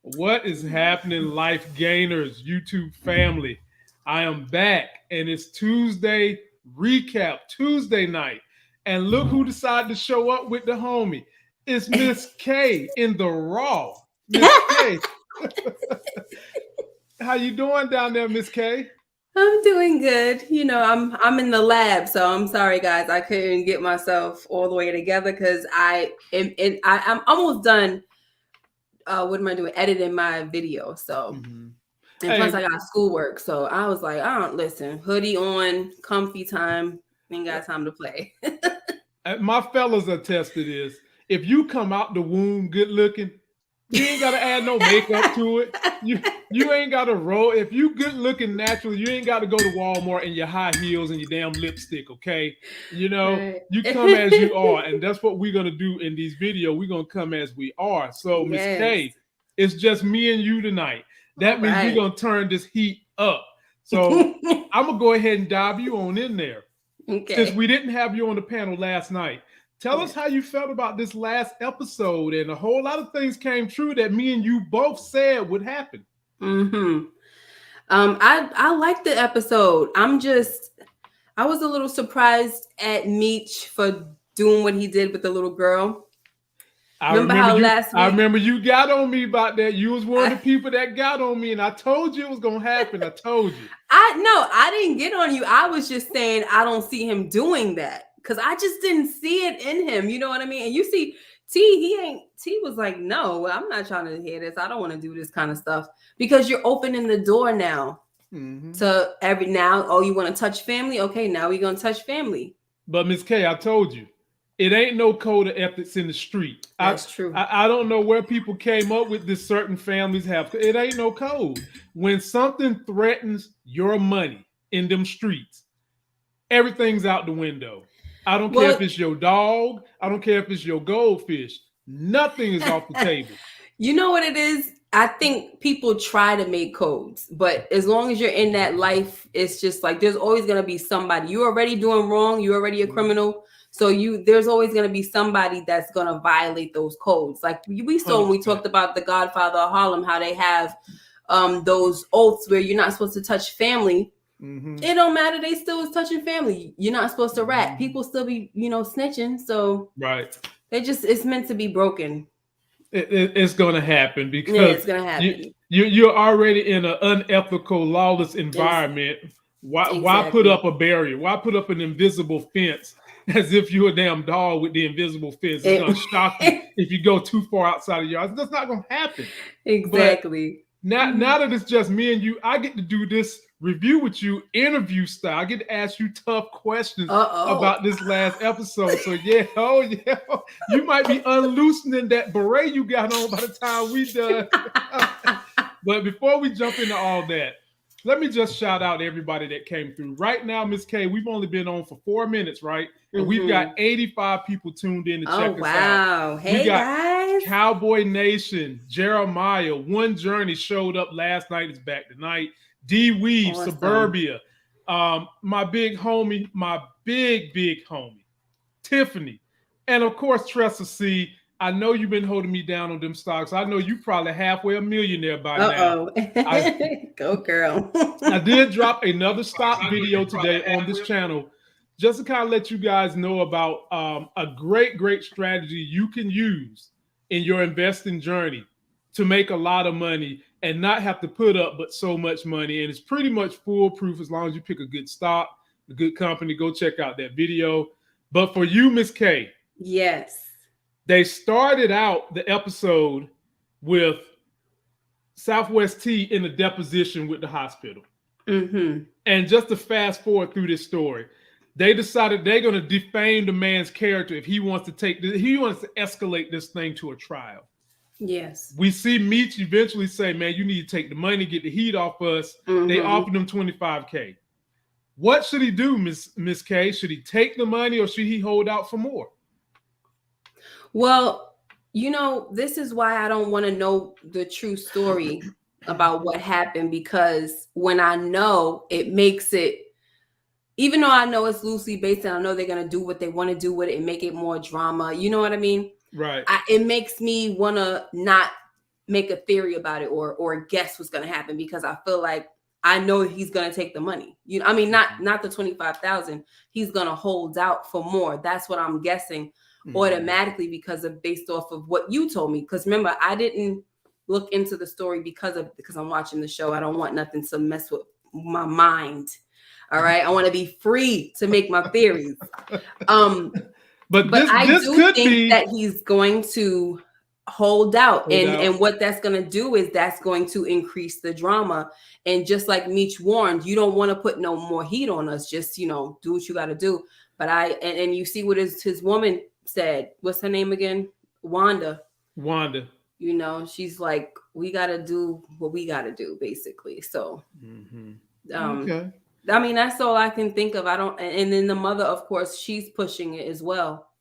What is happening, Life Gainers, YouTube family? I am back, and it's Tuesday recap, Tuesday night. And look who decided to show up with the homie. It's Miss K in the Raw. Miss K. How you doing down there, Miss K? I'm doing good. I'm in the lab, so I'm sorry, guys. I couldn't get myself all the way together because I'm almost done. What am I doing? Editing my video. So, and plus Hey, I got schoolwork. So I was like, I don't listen. Hoodie on, comfy time. Ain't got time to play. my fellas attest to this. If you come out the womb good looking, you ain't gotta add no makeup to it. You ain't gotta roll. If you good looking naturally, you ain't gotta go to Walmart in your high heels and your damn lipstick, okay? Right. You come as you are, and that's what we're gonna do in these videos. We're gonna come as we are. So, Miss Yes. K, it's just me and you tonight. That All means we're right. gonna turn this heat up. So I'm gonna go ahead and dive you on in there. Since Okay. we didn't have you on the panel last night, tell us Yeah. how you felt about this last episode. And a whole lot of things came true that me and you both said would happen. Mm-hmm. I liked the episode. I was a little surprised at Meech for doing what he did with the little girl. Remember how last I week remember you got on me about that. You was one of the people that got on me, and I told you it was gonna happen. I told you. I didn't get on you. I was just saying I don't see him doing that because I just didn't see it in him. You know what I mean? And you see, T was like, no, I'm not trying to hear this. I don't want to do this kind of stuff because you're opening the door now to every now. Oh, you want to touch family? Okay, now we're gonna touch family. But Miss K, I told you, it ain't no code of ethics in the street. That's true. I don't know where people came up with this. Certain families have. It ain't no code. When something threatens your money in them streets, everything's out the window. I don't care if Well, it's your dog. I don't care if it's your goldfish. Nothing is off the table. you know what it is? I think people try to make codes, but as long as you're in that life, it's just like there's always gonna be somebody. You're already doing wrong. You're already a criminal. So there's always gonna be somebody that's gonna violate those codes. Like we saw when we 100%. talked about the Godfather of Harlem, how they have those oaths where you're not supposed to touch family. It don't matter. They still is touching family. You're not supposed to rat. People still be, snitching. So Right. it's meant to be broken. It's going to happen Yeah, because it's gonna happen. you're already in an unethical, lawless environment. Why put Exactly. up a barrier? Why put up an invisible fence as if you're a damn dog with the invisible fence? It's going to shock you if you go too far outside of yours. That's not going to happen. Exactly. But now that it's just me and you, I get to do this review with you, interview style. I get to ask you tough questions about this last episode. So yeah, you might be unloosening that beret you got on by the time we done. But before we jump into all that, let me just shout out everybody that came through. Right now, Miss K, we've only been on for 4 minutes, right? And we've got 85 people tuned in to check us out. Wow. Hey, we got guys. Cowboy Nation, Jeremiah, One Journey showed up last night, is back tonight. D Weave, Awesome. Suburbia, my big homie, big homie, Tiffany, and of course Tressa C. I know you've been holding me down on them stocks. I know you probably halfway a millionaire by now. Go girl. I did drop another stock video today on this channel just to kind of let you guys know about a great strategy you can use in your investing journey to make a lot of money and not have to put up but so much money. And it's pretty much foolproof as long as you pick a good stock, a good company. Go check out that video. But for you, Miss K. Yes. They started out the episode with Southwest T in a deposition with the hospital. And just to fast forward through this story, they decided they're going to defame the man's character if he wants to escalate this thing to a trial. Yes. We see Meech eventually say, man, you need to take the money, get the heat off us. They offered him $25K. What should he do, Miss K? Should he take the money or should he hold out for more? Well, this is why I don't want to know the true story about what happened, because when I know, it makes it, even though I know it's loosely based and I know they're going to do what they want to do with it and make it more drama. You know what I mean? Right. It makes me want to not make a theory about it or guess what's going to happen, because I feel like I know he's going to take the money. I mean, not the 25,000. He's going to hold out for more. That's what I'm guessing automatically because based off of what you told me. Because remember, I didn't look into the story because I'm watching the show. I don't want nothing to mess with my mind. All right. I want to be free to make my theories. But I do think that he's going to hold out. And what that's going to do is that's going to increase the drama. And just like Meech warned, you don't want to put no more heat on us. Just, do what you got to do. But and you see what his woman said. What's her name again? Wanda. She's like, we got to do what we got to do, basically. So, okay. I mean, that's all I can think of. And then the mother, of course, she's pushing it as well.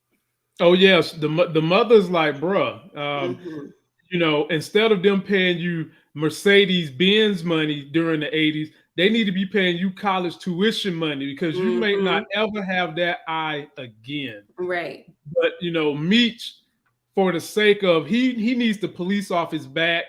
Oh, yes. The mother's like, bruh, instead of them paying you Mercedes-Benz money during the 80s, they need to be paying you college tuition money because you may not ever have that eye again. Right. But, Meech, for the sake of, he needs the police off his back.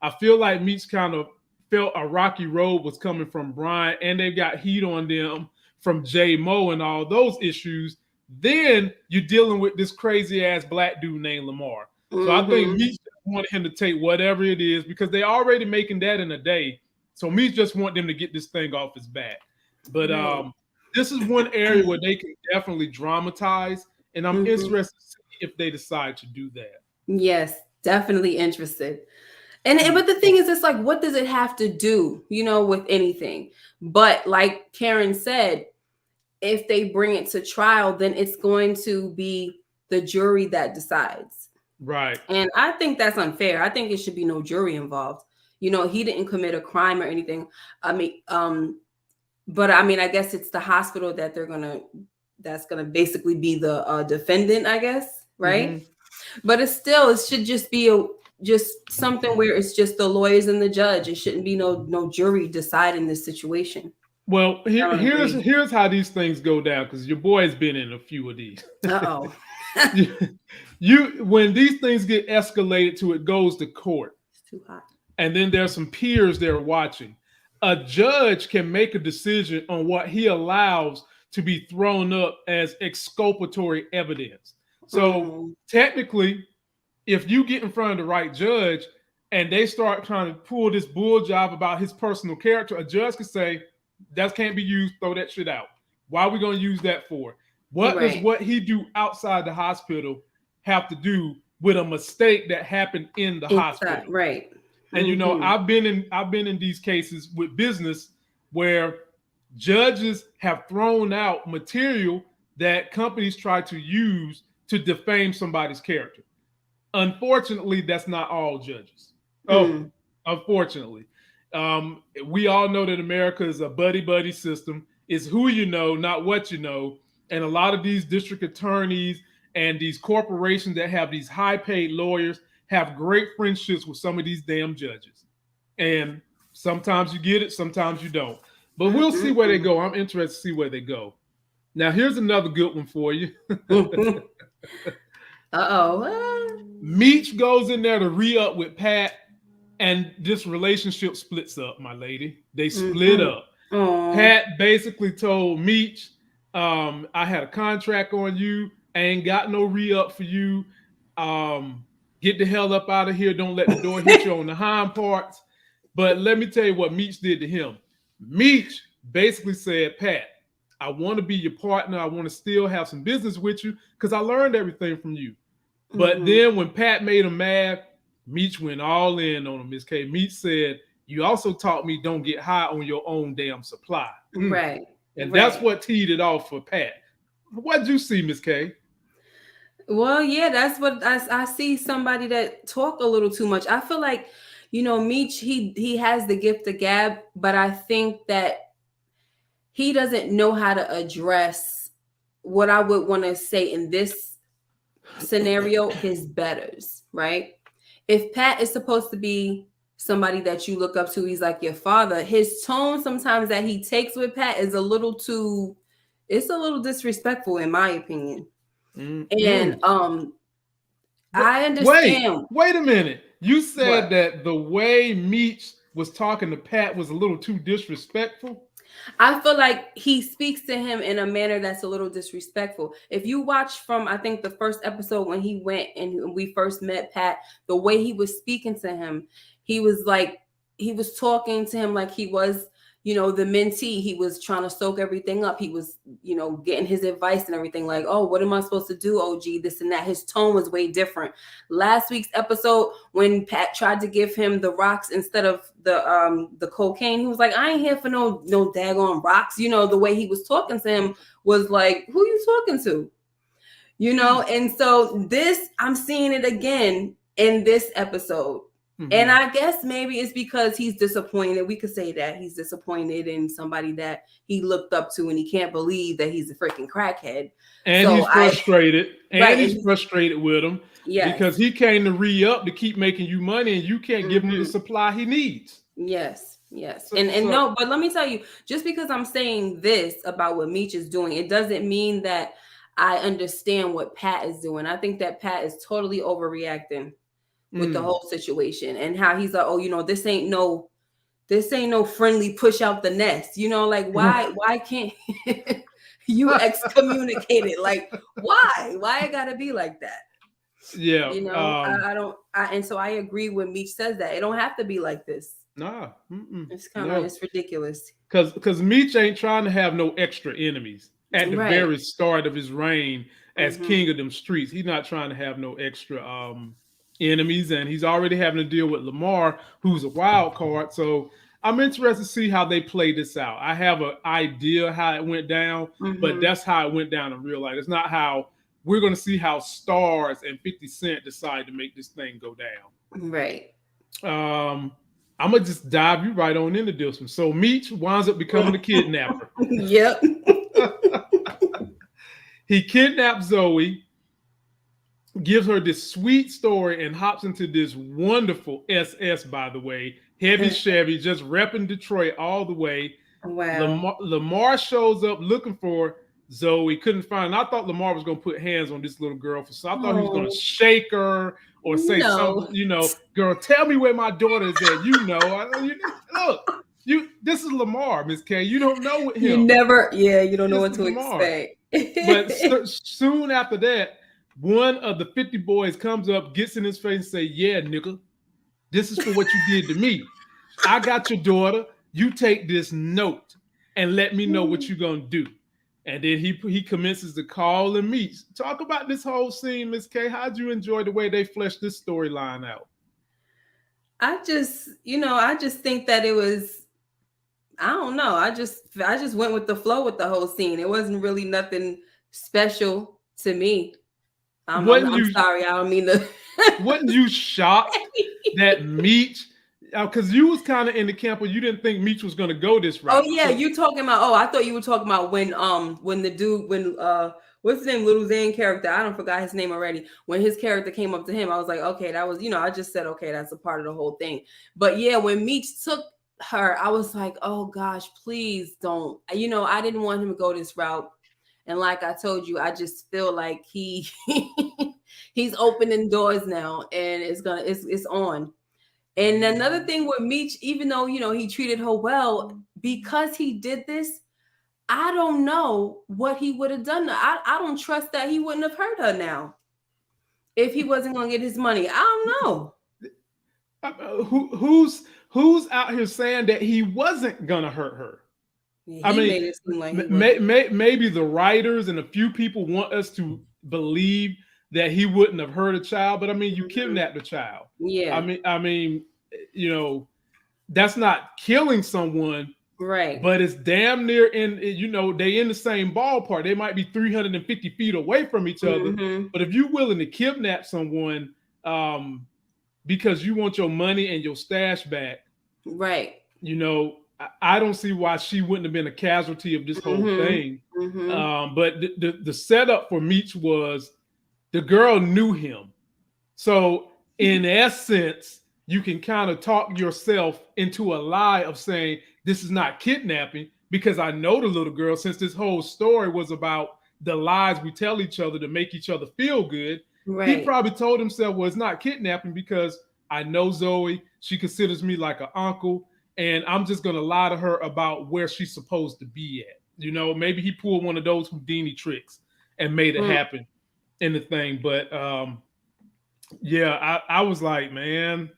I feel like Meech kind of felt a rocky road was coming from Brian, and they got heat on them from J Mo and all those issues. Then you're dealing with this crazy ass black dude named Lamar. So I think Meech wanted him to take whatever it is because they're already making that in a day. So Meech just want them to get this thing off his back. But this is one area where they can definitely dramatize, and I'm interested to see if they decide to do that. Yes, definitely interested. But the thing is, it's like, what does it have to do, with anything? But like Karen said, if they bring it to trial, then it's going to be the jury that decides. Right. And I think that's unfair. I think it should be no jury involved. He didn't commit a crime or anything. I mean, but I mean, I guess it's the hospital that that's gonna basically be the defendant, I guess, right? But it should just be just something where it's just the lawyers and the judge. It shouldn't be no jury deciding this situation. Well, here's how these things go down, because your boy's been in a few of these. Uh-oh. When these things get escalated to, it goes to court. It's too hot. And then there's some peers there watching. A judge can make a decision on what he allows to be thrown up as exculpatory evidence. So technically, if you get in front of the right judge and they start trying to pull this bull job about his personal character, a judge could say, that can't be used, throw that shit out. Why are we going to use that for? What does what he do outside the hospital have to do with a mistake that happened in the hospital? Right. And I've been in these cases with business where judges have thrown out material that companies try to use to defame somebody's character. Unfortunately, that's not all judges. Unfortunately. We all know that America is a buddy-buddy system. It's who you know, not what you know. And a lot of these district attorneys and these corporations that have these high-paid lawyers have great friendships with some of these damn judges. And sometimes you get it, sometimes you don't. But we'll see where they go. I'm interested to see where they go. Now, here's another good one for you. Meech goes in there to re-up with Pat, and this relationship splits up, my lady. They split up. Pat basically told Meech, I had a contract on you. I ain't got no re-up for you. Get the hell up out of here. Don't let the door hit you on the hind parts. But let me tell you what Meech did to him. Meech basically said, Pat, I want to be your partner. I want to still have some business with you because I learned everything from you. But then when Pat made him mad, Meech went all in on him, Miss K. Meech said, you also taught me don't get high on your own damn supply. Right. And that's what teed it off for Pat. What did you see, Miss K? Well, yeah, that's what I see, somebody that talk a little too much. I feel like, Meech, he has the gift of gab, but I think that he doesn't know how to address what I would want to say in this scenario, his betters, right? If Pat is supposed to be somebody that you look up to, he's like your father, his tone sometimes that he takes with Pat is a little disrespectful in my opinion. And I understand. Wait a minute. You said that the way Meech was talking to Pat was a little too disrespectful. I feel like he speaks to him in a manner that's a little disrespectful. If you watch from, I think, the first episode when he went and we first met Pat, the way he was speaking to him, he was talking to him like he was, the mentee. He was trying to soak everything up. He was, getting his advice and everything like, oh, what am I supposed to do, OG, this and that. His tone was way different. Last week's episode, when Pat tried to give him the rocks instead of the cocaine, he was like, I ain't here for no daggone rocks. The way he was talking to him was like, who you talking to? And so I'm seeing it again in this episode. Mm-hmm. And I guess maybe it's because he's disappointed. We could say that he's disappointed in somebody that he looked up to, and he can't believe that he's a freaking crackhead. And so he's frustrated. He's frustrated with him. Yeah. Because he came to re-up to keep making you money, and you can't give him the supply he needs. Yes. No, but let me tell you, just because I'm saying this about what Meech is doing, it doesn't mean that I understand what Pat is doing. I think that Pat is totally overreacting with the whole situation, and how he's like, oh, this ain't no friendly push out the nest, like why can't you excommunicate it? Like, why it gotta be like that? Yeah. And so I agree when Meech says that it don't have to be like this. Nah. It's kind of it's ridiculous. Because Meech ain't trying to have no extra enemies at the very start of his reign as king of them streets. He's not trying to have no extra enemies, and he's already having to deal with Lamar, who's a wild card. So I'm interested to see how they play this out. I have an idea how it went down, but that's how it went down in real life. It's not how we're going to see how Stars and 50 Cent decide to make this thing go down. Right. I'm going to just dive you right on into this one. So Meech winds up becoming a kidnapper. Yep. He kidnaps Zoe, gives her this sweet story, and hops into this wonderful SS, by the way. Heavy Chevy, just repping Detroit all the way. Wow. Lamar shows up looking for Zoe, couldn't find her. I thought Lamar was going to put hands on this little girl. So I thought he was going to shake her or say something, girl, tell me where my daughter is at. Look, this is Lamar, Miss K. You don't know with him. You don't know what to expect. But soon after that, one of the 50 boys comes up, gets in his face and say, yeah, nigga, this is for what you did to me. I got your daughter. You take this note and let me know what you're going to do. And then he commences to call and meet. Talk about this whole scene, Miss K. How'd you enjoy the way they fleshed this storyline out? I just think that it was, I don't know. I just went with the flow with the whole scene. It wasn't really nothing special to me. I'm sorry. I don't mean to. Wasn't you shocked that Meech? Because you was kind of in the camp where you didn't think Meech was going to go this route. Oh yeah, you talking about? Oh, I thought you were talking about when the dude what's his name, Little Zane character? I don't forgot his name already. When his character came up to him, I was like, okay, that was I just said okay, that's a part of the whole thing. But yeah, when Meech took her, I was like, oh gosh, please don't. I didn't want him to go this route. And like I told you, I just feel like he's opening doors now, and it's on. And another thing with Meech, even though he treated her well, because he did this, I don't know what he would have done. I don't trust that he wouldn't have hurt her now if he wasn't going to get his money. I don't know. Who's out here saying that he wasn't going to hurt her? Yeah, made it seem like maybe the writers and a few people want us to believe that he wouldn't have hurt a child, but you kidnapped a child. Yeah. That's not killing someone. Right. But it's damn near they in the same ballpark. They might be 350 feet away from each other. But if you're willing to kidnap someone because you want your money and your stash back, right. I don't see why she wouldn't have been a casualty of this whole thing. But the setup for Meech was the girl knew him. So in essence, you can kind of talk yourself into a lie of saying this is not kidnapping, because I know the little girl, since this whole story was about the lies we tell each other to make each other feel good. He probably told himself, well, it's not kidnapping because I know Zoe. She considers me like an uncle, and I'm just going to lie to her about where she's supposed to be at. You know, maybe he pulled one of those Houdini tricks and made it happen in the thing. But yeah, I was like, man,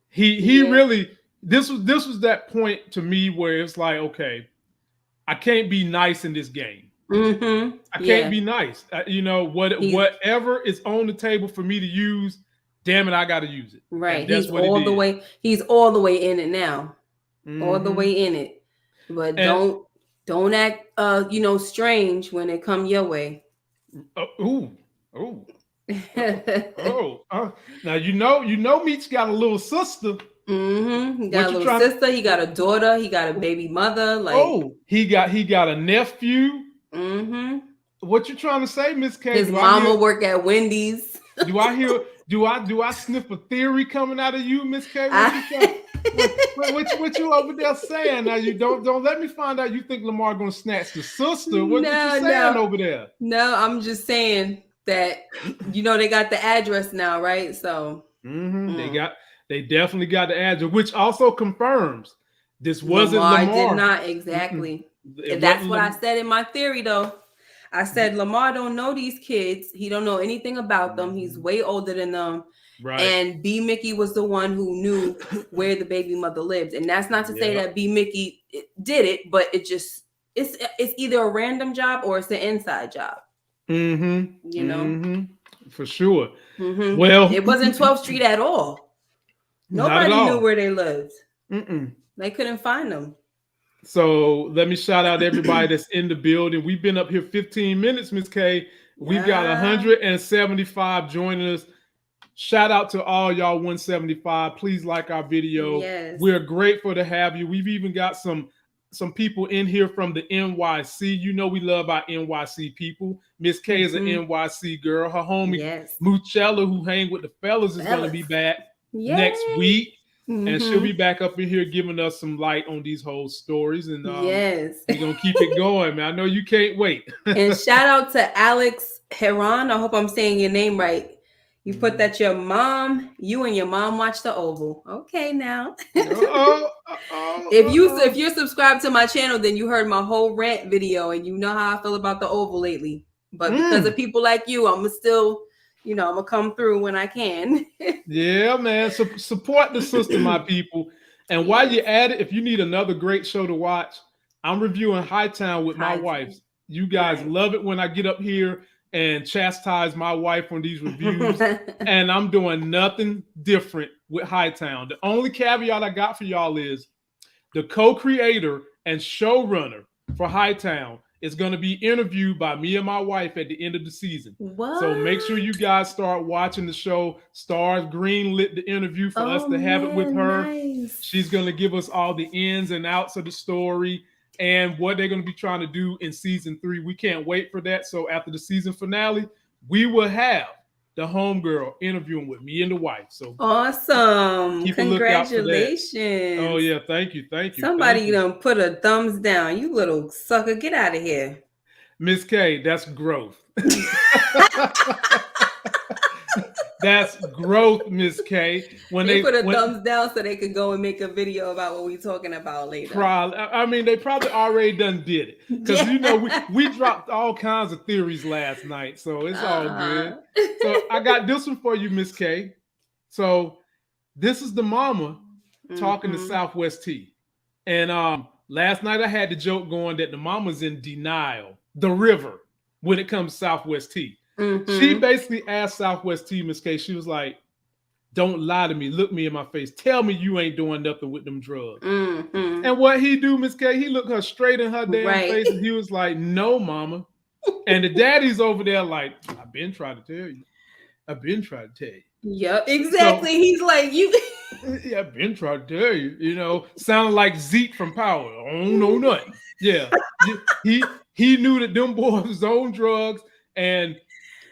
he really, this was that point to me where it's like, okay, I can't be nice in this game. I can't be nice. You know, whatever is on the table for me to use, damn it, I got to use it. Right. He's all the way. He's all the way in it now. All the way in it. But don't act, strange when it come your way. Now Meech got a little sister. He got a little sister. He got a daughter. He got a baby mother. Like he got a nephew. What you trying to say, Miss K? His mama work at Wendy's. Do I sniff a theory coming out of you, Miss K? What you over there saying? Now you don't let me find out you think Lamar gonna snatch the sister. What you saying over there? No, I'm just saying that they got the address now, right? So they definitely got the address, which also confirms this wasn't Lamar. Did not exactly. That's what I said in my theory, though. I said Lamar don't know these kids. He don't know anything about them. He's way older than them. Right. And B. Mickey was the one who knew where the baby mother lived. And that's not to say that B. Mickey did it, but it's either a random job or it's an inside job. For sure. Well, it wasn't 12th Street at all. Nobody knew where they lived. They couldn't find them. So let me shout out everybody that's in the building. We've been up here 15 minutes, Miss K. We've got 175 joining us. Shout out to all y'all 175. Please like our video. Yes. We're grateful to have you. We've even got some people in here from the NYC. You know we love our NYC people. Miss K is an NYC girl. Her homie Moochella, who hang with the fellas, is going to be back next week. And she'll be back up in here giving us some light on these whole stories. And we're going to keep it going, man. I know you can't wait. And shout out to Alex Heron. I hope I'm saying your name right. You put that you and your mom watch the Oval. Okay, now. If you're subscribed to my channel, then you heard my whole rant video and you know how I feel about the Oval lately. But because of people like you, I'm still... I'm gonna come through when I can. Yeah, man. Support the sister, my people. And while you're at it, if you need another great show to watch, I'm reviewing Hightown with my wife. You guys love it when I get up here and chastise my wife on these reviews. And I'm doing nothing different with Hightown. The only caveat I got for y'all is the co-creator and showrunner for Hightown is going to be interviewed by me and my wife at the end of the season. What? So make sure you guys start watching the show. Stars greenlit the interview for us to have it with her. Nice. She's going to give us all the ins and outs of the story and what they're going to be trying to do in season 3. We can't wait for that. So after the season finale, we will have the homegirl interviewing with me and the wife. So awesome. Congratulations. Oh yeah, thank you. Somebody done put a thumbs down. You little sucker, get out of here. Miss K, that's growth. That's growth, Miss K. When they put a thumbs down so they could go and make a video about what we're talking about later. They probably already done did it. Because we dropped all kinds of theories last night. So it's all good. So I got this one for you, Miss K. So this is the mama talking to Southwest T. And last night I had the joke going that the mama's in denial, the river, when it comes to Southwest T. She basically asked Southwest T, Miss K, she was like, don't lie to me. Look me in my face. Tell me you ain't doing nothing with them drugs. And what he do, Miss K, he looked her straight in her damn face and he was like, no, mama. And the daddy's over there like, I've been trying to tell you. Yep, exactly. So, he's like, you. Yeah, I've been trying to tell you. Sounding like Zeke from Power. I don't know nothing. Yeah. He knew that them boys was on drugs. And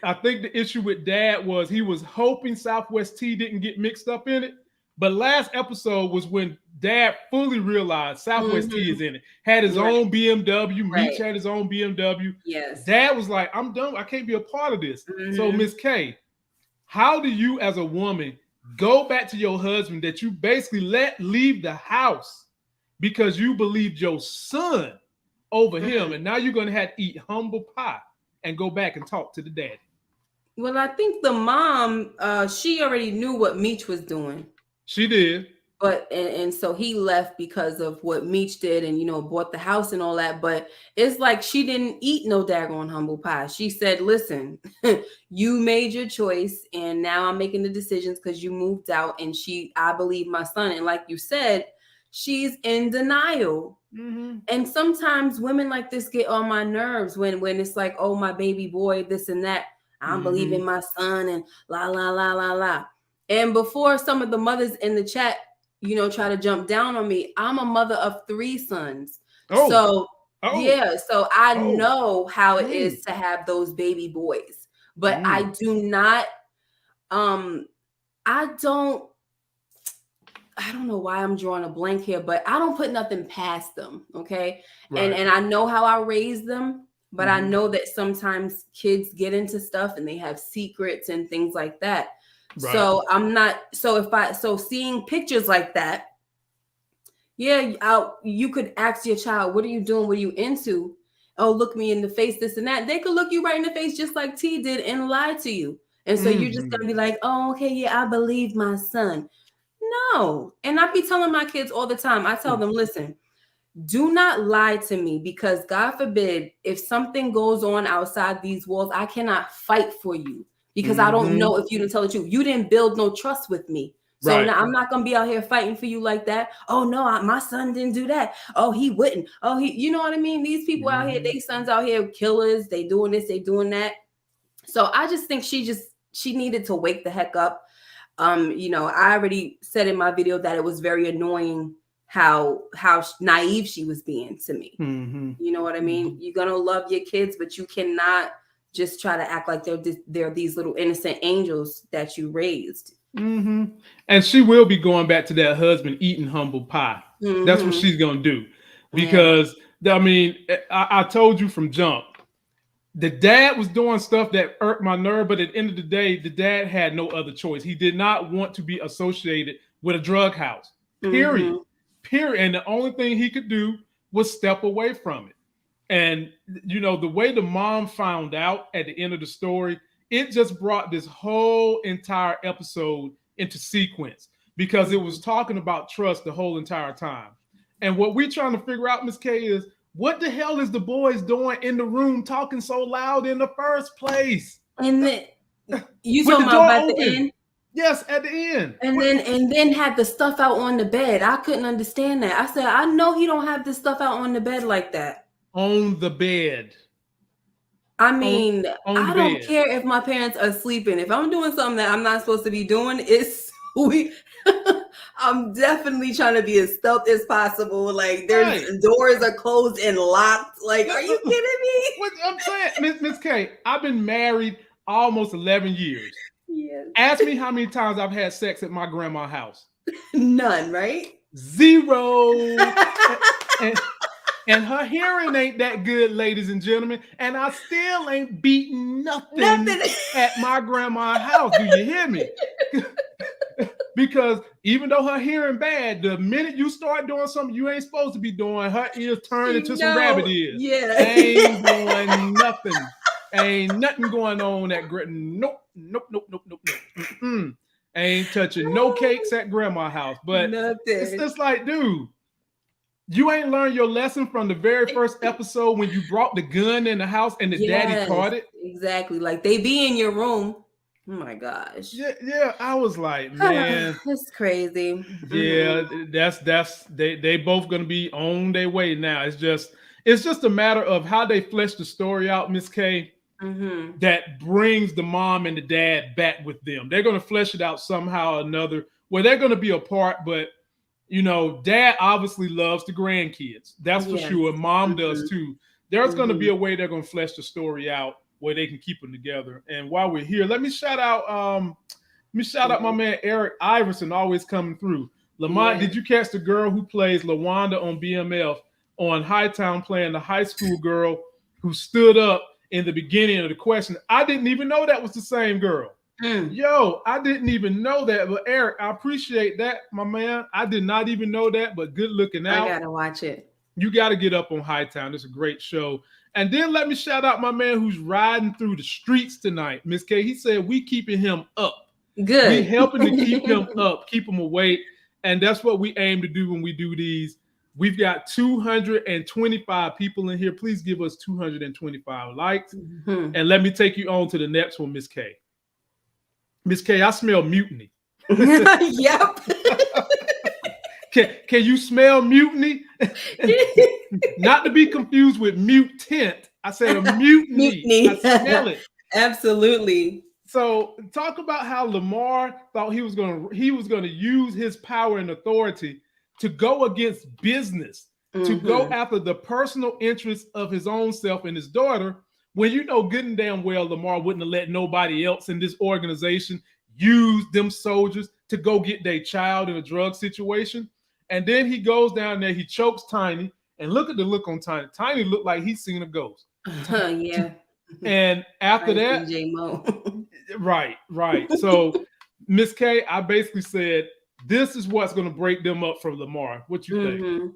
I think the issue with Dad was he was hoping Southwest T didn't get mixed up in it. But last episode was when Dad fully realized Southwest T is in it. Had his own BMW. Meech had his own BMW. Yes. Dad was like, I'm done. I can't be a part of this. So Miss K, how do you as a woman go back to your husband that you basically let leave the house because you believed your son over him, and now you're going to have to eat humble pie and go back and talk to the daddy? Well, I think the mom, she already knew what Meech was doing. She did. But and so he left because of what Meech did, and bought the house and all that. But it's like she didn't eat no daggone humble pie. She said, "Listen, you made your choice, and now I'm making the decisions because you moved out." And I believe my son, and like you said, she's in denial. Mm-hmm. And sometimes women like this get on my nerves when it's like, "Oh, my baby boy, this and that. I don't believe in my son," and la la la la la. And before some of the mothers in the chat, try to jump down on me, I'm a mother of 3 sons. So I know how it is to have those baby boys. But I do not, I don't know why I'm drawing a blank here, but I don't put nothing past them. Okay. Right. And I know how I raised them, but I know that sometimes kids get into stuff and they have secrets and things like that. Right. So I'm not, so seeing pictures like that, you could ask your child, what are you doing? What are you into? Oh, look me in the face, this and that. They could look you right in the face just like T did and lie to you. And so you're just going to be like, oh, okay, yeah, I believe my son. No. And I be telling my kids all the time, I tell them, listen, do not lie to me, because God forbid, if something goes on outside these walls, I cannot fight for you. Because I don't know if you didn't tell the truth. You didn't build no trust with me. So now I'm not going to be out here fighting for you like that. Oh, no, my son didn't do that. Oh, he wouldn't. Oh, you know what I mean? These people out here, they sons out here, killers. They doing this, they doing that. So I just think she needed to wake the heck up. I already said in my video that it was very annoying how naive she was being to me. You know what I mean? You're going to love your kids, but you cannot just try to act like they're these little innocent angels that you raised. And she will be going back to that husband eating humble pie. That's what she's going to do. Because, I mean, I told you from jump, the dad was doing stuff that irked my nerve, but at the end of the day, the dad had no other choice. He did not want to be associated with a drug house, period. And the only thing he could do was step away from it. And, the way the mom found out at the end of the story, it just brought this whole entire episode into sequence, because it was talking about trust the whole entire time. And what we're trying to figure out, Miss K, is what the hell is the boys doing in the room talking so loud in the first place? And then you talking about at the end? Yes, at the end. And then had the stuff out on the bed. I couldn't understand that. I said, I know he don't have this stuff out on the bed like that. On the bed. I mean, I don't care if my parents are sleeping. If I'm doing something that I'm not supposed to be doing, I'm definitely trying to be as stealth as possible. Like, doors are closed and locked. Like, are you kidding me? What I'm saying, Miss K, I've been married almost 11 years. Yes. Ask me how many times I've had sex at my grandma's house. None, right? 0. And her hearing ain't that good, ladies and gentlemen. And I still ain't beating nothing at my grandma's house. Do you hear me? Because even though her hearing bad, the minute you start doing something you ain't supposed to be doing, her ears turn into some rabbit ears. Yeah. Ain't doing nothing. Ain't nothing going on at Nope. Ain't touching no cakes at grandma's house. But it's just like, dude, you ain't learned your lesson from the very first episode when you brought the gun in the house and the daddy caught it. Exactly. Like, they be in your room. Oh my gosh. Yeah. I was like, man, it's crazy. Yeah, that's they both gonna be on their way now. It's just a matter of how they flesh the story out, Miss K. That brings the mom and the dad back with them. They're gonna flesh it out somehow or another, where they're gonna be apart, but dad obviously loves the grandkids. That's for sure. Mom does too. There's going to be a way they're going to flesh the story out where they can keep them together. And while we're here, let me shout out my man Eric Iverson, always coming through. Lamont, did you catch the girl who plays LaWanda on BMF on Hightown playing the high school girl who stood up in the beginning of the question? I didn't even know that was the same girl. Yo, I didn't even know that. But Eric, I appreciate that, my man. I did not even know that, but good looking out. I gotta watch it. You got to get up on Hightown. It's a great show. And then let me shout out my man who's riding through the streets tonight, Miss K. He said we keeping him up. Good. We helping to keep him up, keep him awake. And that's what we aim to do when we do these. We've got 225 people in here. Please give us 225 likes. And let me take you on to the next one, Miss K. Miss K, I smell mutiny. Yep. Can you smell mutiny? Not to be confused with mutant. I said a mutiny. I smell it. Absolutely. So talk about how Lamar thought he was going to use his power and authority to go against business, to go after the personal interests of his own self and his daughter, when you know good and damn well Lamar wouldn't have let nobody else in this organization use them soldiers to go get their child in a drug situation. And then he goes down there, he chokes Tiny, and look at the look on Tiny. Tiny looked like he's seen a ghost. Yeah. And after that, right. So, Miss K, I basically said, this is what's going to break them up from Lamar. What you think?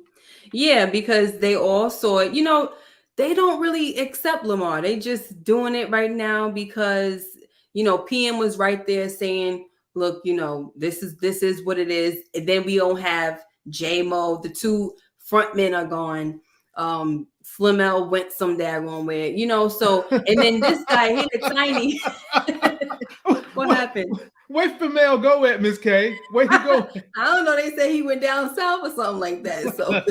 Yeah, because they all saw it. You know, they don't really accept Lamar. They just doing it right now because, you know, PM was right there saying, look, you know, this is what it is. And then we don't have J-Mo. The two front men are gone. Flemel went some daggone way, you know, so, and then this guy hit a Tiny. What happened? Where Flemel go at, Miss K? Where he go? I don't know. They say he went down south or something like that. So,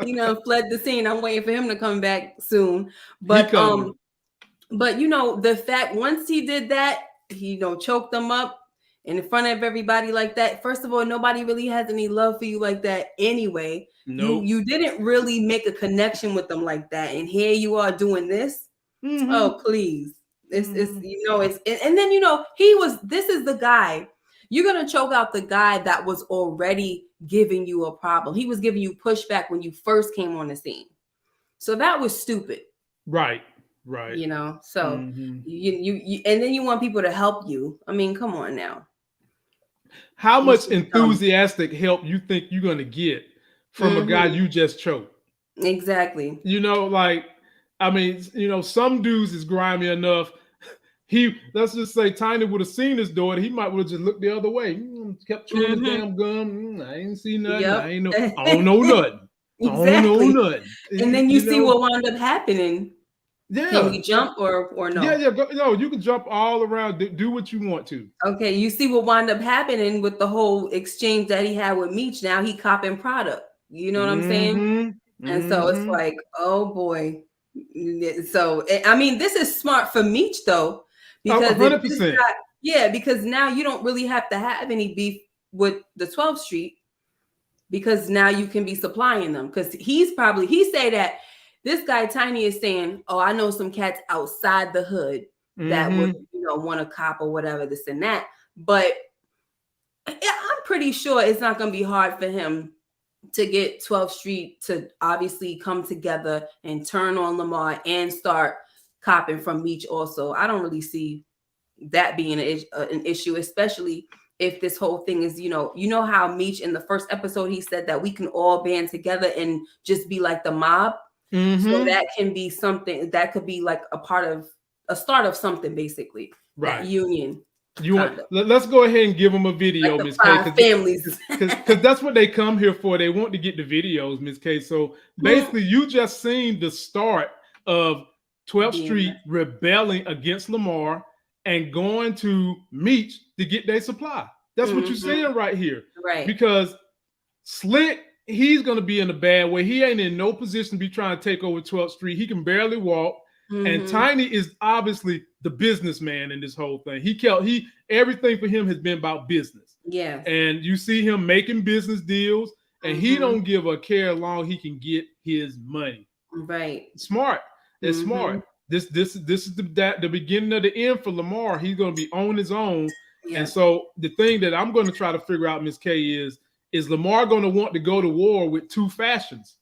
you know, fled the scene. I'm waiting for him to come back soon. But, you know, the fact once he did that, he, you know, choked them up in front of everybody like that. First of all, nobody really has any love for you like that anyway. Nope. You didn't really make a connection with them like that. And here you are doing this. Oh, please. It's you know, and then, you know, this is the guy. You're going to choke out the guy that was already giving you a problem. He was giving you pushback when you first came on the scene. So that was stupid. Right. You know, so you and then you want people to help you. I mean, come on now. How much enthusiastic help you think you're going to get from a guy you just choked? Exactly. You know, like, I mean, you know, some dudes is grimy enough. Let's just say Tiny would have seen his daughter. He might would have just looked the other way. Kept chewing his damn gum. I ain't see nothing. Yep. I don't know nothing. Exactly. I don't know nothing. And then you see what wound up happening. Yeah. Can we jump or no? Yeah. No, you can jump all around. Do what you want to. Okay. You see what wound up happening with the whole exchange that he had with Meech. Now he copping product. You know what I'm saying? And so it's like, oh boy. So I mean, this is smart for Meech though, because 100%. Because now you don't really have to have any beef with the 12th Street, because now you can be supplying them. Because he say that this guy Tiny is saying, oh, I know some cats outside the hood that would, you know, want a cop or whatever, this and that. But I'm pretty sure it's not going to be hard for him to get 12th Street to obviously come together and turn on Lamar and start copping from Meech also. I don't really see that being an issue, especially if this whole thing is, you know how Meech in the first episode, he said that we can all band together and just be like the mob. So that can be something that could be like a start of something, basically. Right. That union. Let's go ahead and give them a video, like Miss K. Families. Because that's what they come here for. They want to get the videos, Miss K. So basically, you just seen the start of 12th Street rebelling against Lamar and going to Meech to get their supply. That's what you're saying right here. Right. Because Slick, he's going to be in a bad way. He ain't in no position to be trying to take over 12th Street. He can barely walk. And Tiny is obviously the businessman in this whole thing. Everything for him has been about business. Yeah. And you see him making business deals, and he don't give a care how long he can get his money. Right. Smart. It's smart. This is the beginning of the end for Lamar. He's going to be on his own. Yeah. And so the thing that I'm going to try to figure out, Miss K, is Lamar going to want to go to war with two factions?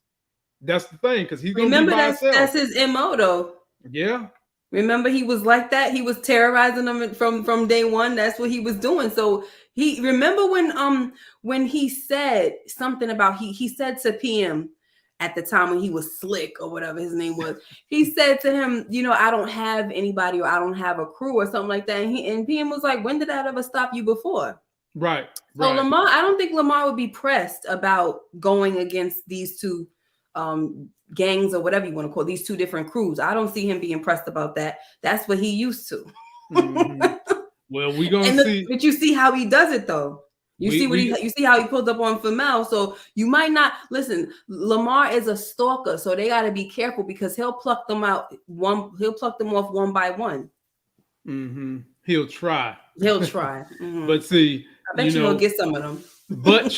That's the thing, because he's going to be by himself. That's his MO though. Yeah. Remember, he was like that. He was terrorizing them from day one. That's what he was doing. So he remember when he said something about he said to PM at the time when he was Slick or whatever his name was. He said to him, you know, I don't have anybody or I don't have a crew or something like that. And PM was like, when did that ever stop you before? Right. So Lamar, I don't think Lamar would be pressed about going against these two gangs or whatever you want to call these two different crews. I don't see him being pressed about that. That's what he used to. Well, we're gonna see. But you see how he does it though. You see how he pulled up on Famel. So you might not listen. Lamar is a stalker, so they got to be careful because he'll pluck them out He'll pluck them off one by one. He'll try. But see, I bet you'll get some of them. butt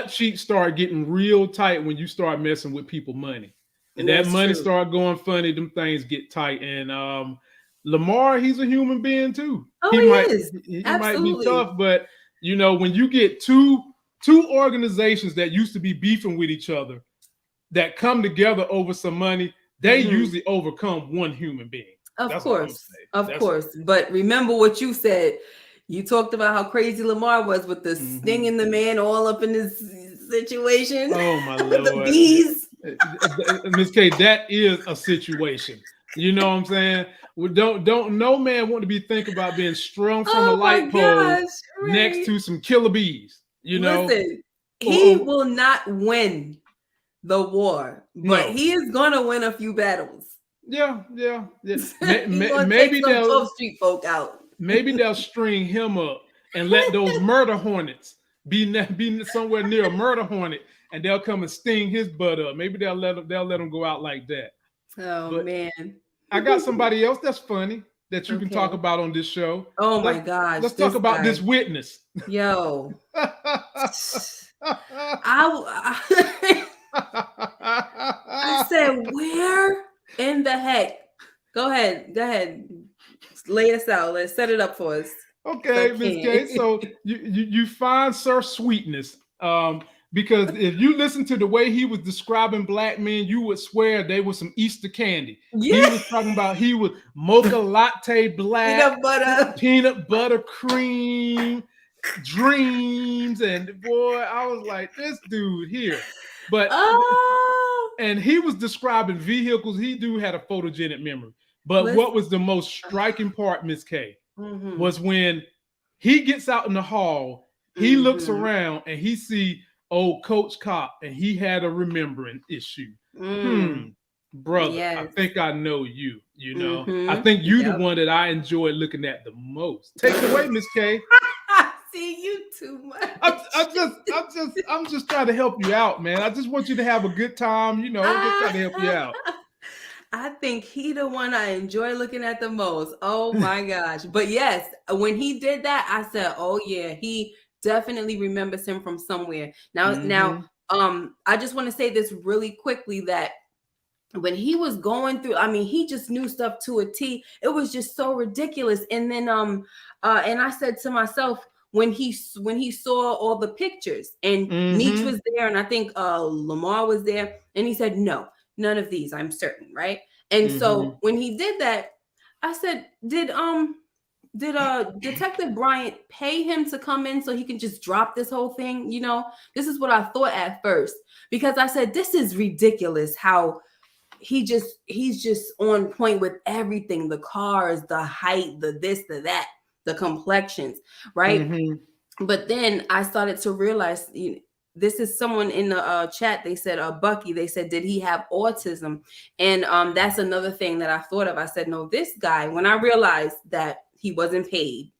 cheeks start getting real tight when you start messing with people money. And that money start going funny, them things get tight. And Lamar, he's a human being too. Oh, he might be tough, but you know, when you get two organizations that used to be beefing with each other that come together over some money, they usually overcome one human being. Of course. But remember what you said. You talked about how crazy Lamar was with the stinging the man all up in this situation. Oh my Lord. The bees. Miss K, that is a situation. You know what I'm saying? Don't no man want to be thinking about being strung from a light pole next to some killer bees. You know, listen, he will not win the war, but he is gonna win a few battles. Yeah. Maybe they'll street folk out. Maybe they'll string him up and let those murder hornets be somewhere near a murder hornet, and they'll come and sting his butt up. Maybe they'll let him go out like that. Oh man. I got somebody else that's funny that you can talk about on this show. Oh my gosh. Let's talk about this witness. Yo. I said, where in the heck? Go ahead. Lay us out. Let's set it up for us. Okay, Miss K. So you find Sir Sweetness. Because if you listen to the way he was describing black men, you would swear they were some Easter candy. Yeah. He was talking about he was mocha latte black, peanut butter cream, dreams, and boy, I was like, this dude here. But and he was describing vehicles. He had a photogenic memory. But what was the most striking part, Miss K, was when he gets out in the hall, he looks around and he see old Coach Cop, and he had a remembering issue. Brother, yes. I think I know you. You know, I think you the one that I enjoy looking at the most. Take it away, Miss K. I see you too much. I'm just trying to help you out, man. I just want you to have a good time. You know, just trying to help you out. I think he the one I enjoy looking at the most. Oh my gosh! But yes, when he did that, I said, "Oh yeah, he." Definitely remembers him from somewhere. Now, I just want to say this really quickly that when he was going through, I mean, he just knew stuff to a T. It was just so ridiculous. And then, and I said to myself when he saw all the pictures and Meech was there, and I think Lamar was there, and he said, "No, none of these. I'm certain, right?" And so when he did that, I said, Did Detective Bryant pay him to come in so he can just drop this whole thing? You know, this is what I thought at first, because I said, this is ridiculous how he's just on point with everything, the cars, the height, the this, the that, the complexions, right? But then I started to realize, you know, this is someone in the chat. They said, Bucky, they said, did he have autism? And that's another thing that I thought of. I said, no, this guy, when I realized that he wasn't paid,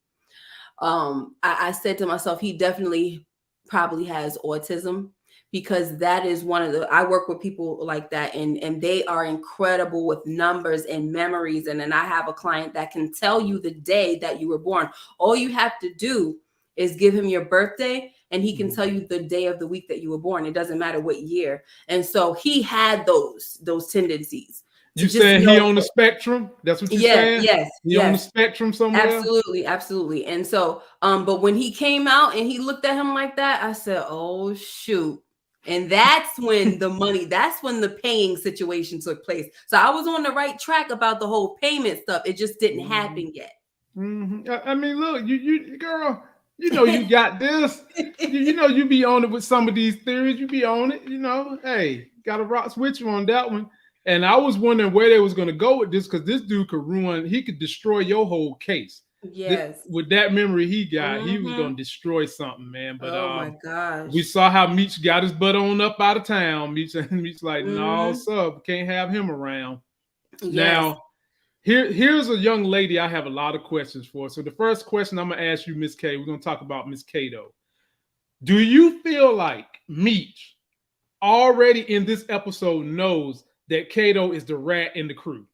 I said to myself, he definitely probably has autism, because that is one of the, I work with people like that, and they are incredible with numbers and memories. And then I have a client that can tell you the day that you were born. All you have to do is give him your birthday, and he can tell you the day of the week that you were born. It doesn't matter what year. And so he had those tendencies. You saying he on the spectrum? That's what you're saying? Yes. He on the spectrum somewhere? Absolutely. And so, but when he came out and he looked at him like that, I said, oh, shoot. And that's when that's when the paying situation took place. So I was on the right track about the whole payment stuff. It just didn't happen yet. Mm-hmm. I mean, look, you girl, you got this. You be on it with some of these theories. You be on it. Hey, got a rock switch on that one. And I was wondering where they was going to go with this, because this dude he could destroy your whole case. Yes. With that memory he got, he was going to destroy something, man. But oh my gosh, we saw how Meech got his butt on up out of town. Meech like, no, sub, can't have him around. Yes. Now, here's a young lady I have a lot of questions for. So the first question I'm going to ask you, Miss K, we're going to talk about Miss Kato. Do you feel like Meech already in this episode knows that Kato is the rat in the crew?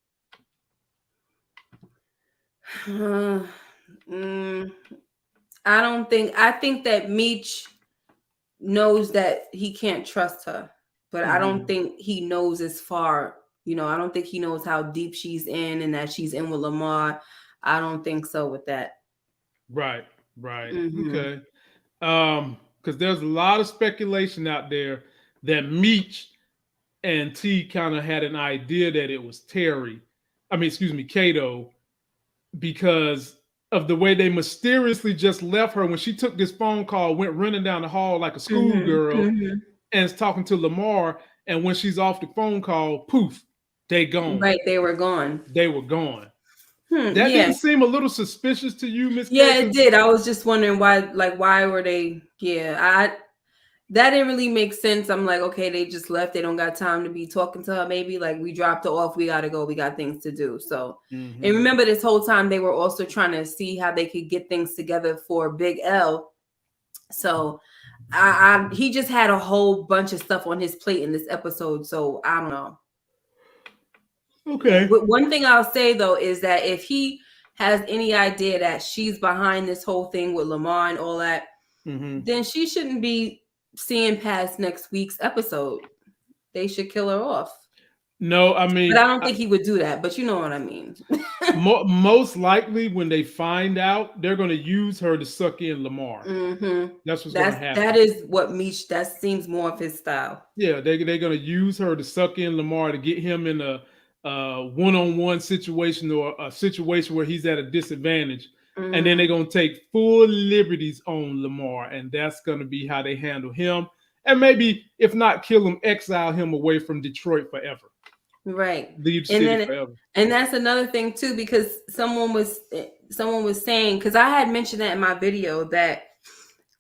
I think that Meech knows that he can't trust her, but I don't think he knows as far. I don't think he knows how deep she's in and that she's in with Lamar. I don't think so with that. Right. Okay. Because there's a lot of speculation out there that Meech and T kind of had an idea that it was Kato, because of the way they mysteriously just left her when she took this phone call, went running down the hall like a schoolgirl, and is talking to Lamar. And when she's off the phone call, poof, they gone. Right, they were gone. That didn't seem a little suspicious to you, Miss? Yeah, it did. I was just wondering why were they? Yeah, that didn't really make sense. I'm like, okay, they just left. They don't got time to be talking to her. Maybe like we dropped her off. We got to go. We got things to do. So, and remember this whole time they were also trying to see how they could get things together for Big L. So he just had a whole bunch of stuff on his plate in this episode. So I don't know. Okay. But one thing I'll say though is that if he has any idea that she's behind this whole thing with Lamar and all that, then she shouldn't be seeing past next week's episode. They should kill her off. No, I mean, but I don't think he would do that. But you know what I mean. Most likely, when they find out, they're going to use her to suck in Lamar. That's what's going to happen. That is what Meech. That seems more of his style. Yeah, they're going to use her to suck in Lamar to get him in a one-on-one situation or a situation where he's at a disadvantage. And then they're going to take full liberties on Lamar. And that's going to be how they handle him. And maybe, if not kill him, exile him away from Detroit forever. Right. Leave city forever. And that's another thing, too, because someone was saying, because I had mentioned that in my video, that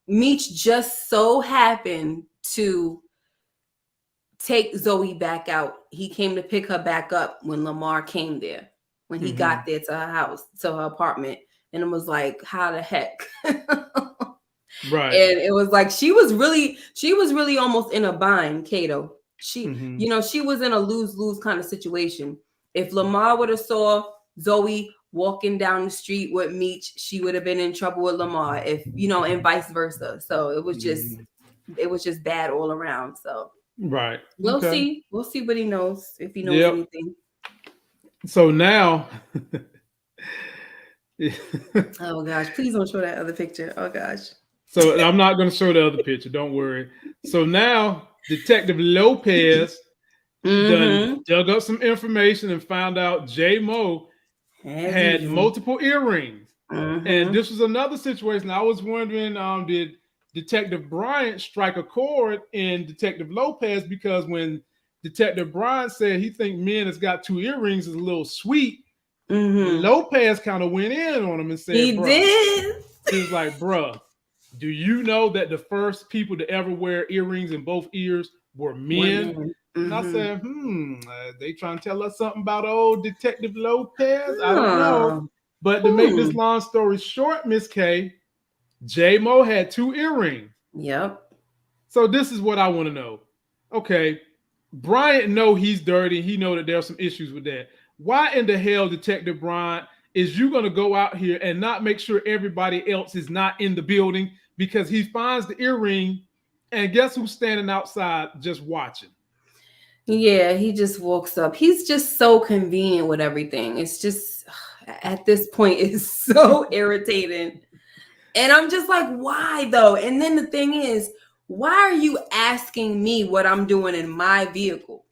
Meech just so happened to take Zoe back out. He came to pick her back up when Lamar came there, when he got there to her house, to her apartment. And it was like, how the heck? Right. And it was like she was really almost in a bind, Kato. She, she was in a lose-lose kind of situation. If Lamar would have saw Zoe walking down the street with Meech, she would have been in trouble with Lamar. If and vice versa. So it was just bad all around. So right. We'll see what he knows, if he knows anything. So now. Oh gosh, please don't show that other picture. Oh gosh. So I'm not going to show the other picture. Don't worry. So now Detective Lopez dug up some information and found out J-Mo had multiple earrings. And this was another situation. I was wondering, did Detective Bryant strike a chord in Detective Lopez? Because when Detective Bryant said he think men has got 2 earrings is a little sweet, Lopez kind of went in on him and said, he did. He was like, bruh, do you know that the first people to ever wear earrings in both ears were men? And I said, they trying to tell us something about old Detective Lopez? I don't know. But to make this long story short, Miss K, J-Mo had 2 earrings. Yep. So this is what I want to know. Okay, Bryant know he's dirty. He know that there are some issues with that. Why in the hell, Detective Bryant, is you going to go out here and not make sure everybody else is not in the building? Because he finds the earring, and guess who's standing outside just watching? Yeah, he just walks up. He's just so convenient with everything. It's just, at this point, it's so irritating. And I'm just like, why though? And then the thing is, why are you asking me what I'm doing in my vehicle?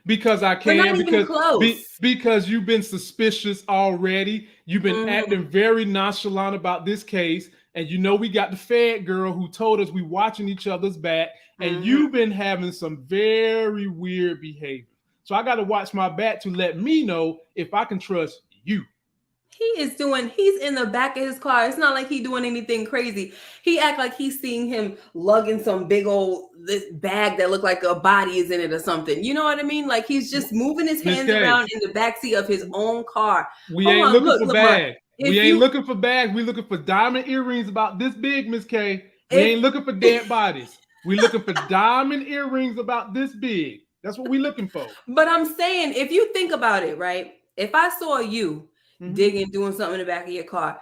Because I can. We're not even close. Because you've been suspicious already. You've been acting very nonchalant about this case. And you know we got the Fed girl who told us we watching each other's back. And you've been having some very weird behavior. So I got to watch my back to let me know if I can trust you. He's in the back of his car. It's not like he's doing anything crazy. He act like he's seeing him lugging some big old this bag that looked like a body is in it or something. You know what I mean? Like he's just moving his hands around in the backseat of his own car. We ain't looking for bags. We ain't looking for bags. We looking for diamond earrings about this big, Miss K. We ain't looking for dead bodies. We looking for diamond earrings about this big. That's what we looking for. But I'm saying, if you think about it, right? If I saw you digging, doing something in the back of your car,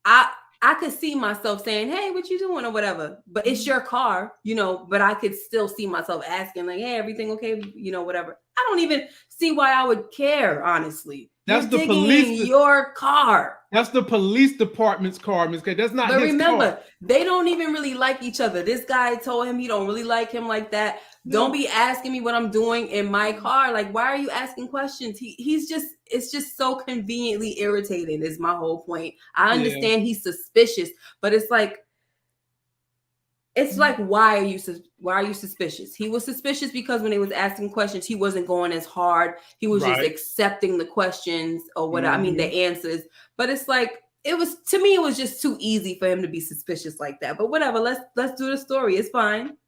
I could see myself saying, hey, what you doing or whatever, but it's your car, you know, but I could still see myself asking like, hey, everything okay? You know, whatever. I don't even see why I would care, honestly. That's the police. Your car. That's the police department's car, Ms. K. That's not his car. But remember, they don't even really like each other. This guy told him he don't really like him like that. Don't be asking me what I'm doing in my car. Like, why are you asking questions? It's just so conveniently irritating is my whole point. I understand he's suspicious, but it's like, why are you suspicious? He was suspicious because when they was asking questions, he wasn't going as hard. He was just accepting the questions or what I mean, the answers. But it's like, it was just too easy for him to be suspicious like that. But whatever, let's do the story. It's fine.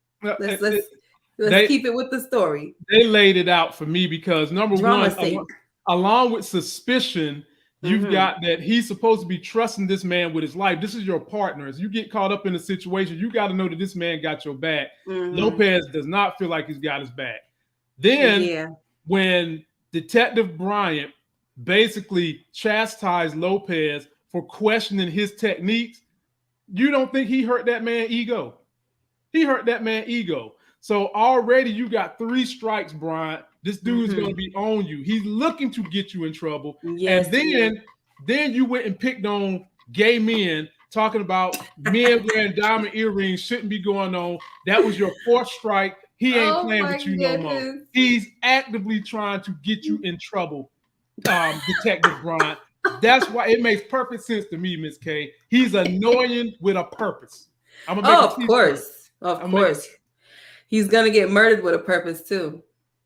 Let's keep it with the story. They laid it out for me because number one, along with suspicion, you've got that he's supposed to be trusting this man with his life. This is your partner. As you get caught up in a situation, you got to know that this man got your back. Lopez does not feel like he's got his back. Then when Detective Bryant basically chastised Lopez for questioning his techniques, you don't think he hurt that man's ego? He hurt that man's ego. So already you got 3 strikes, Bryant. This dude's going to be on you. He's looking to get you in trouble. Yes, and then you went and picked on gay men, talking about men wearing diamond earrings shouldn't be going on. That was your 4th strike. He ain't playing with you no more. He's actively trying to get you in trouble, Detective Bryant. That's why it makes perfect sense to me, Miss K. He's annoying with a purpose. Of course. He's gonna get murdered with a purpose too.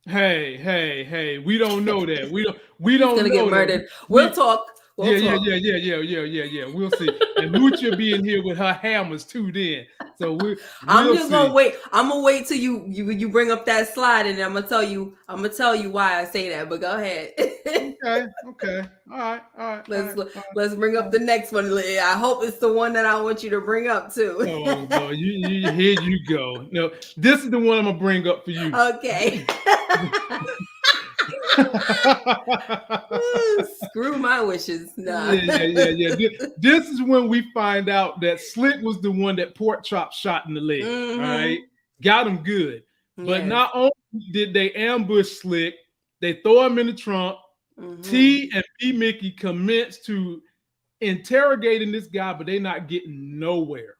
Hey, we don't know that. We don't He's gonna get murdered. We'll talk. Yeah. We'll see. And Moochie will be in here with her hammers too then. So I'm just gonna wait. I'm gonna wait till you bring up that slide, and I'm gonna tell you why I say that. But go ahead. Okay. All right. Let's bring up the next one. I hope it's the one that I want you to bring up too. Oh no, here you go. No, this is the one I'm gonna bring up for you. Okay. Screw my wishes. Nah. Yeah. This is when we find out that Slick was the one that Pork Chop shot in the leg. All right, got him good. But not only did they ambush Slick, they throw him in the trunk. T and B Mickey commence to interrogating this guy, but they're not getting nowhere.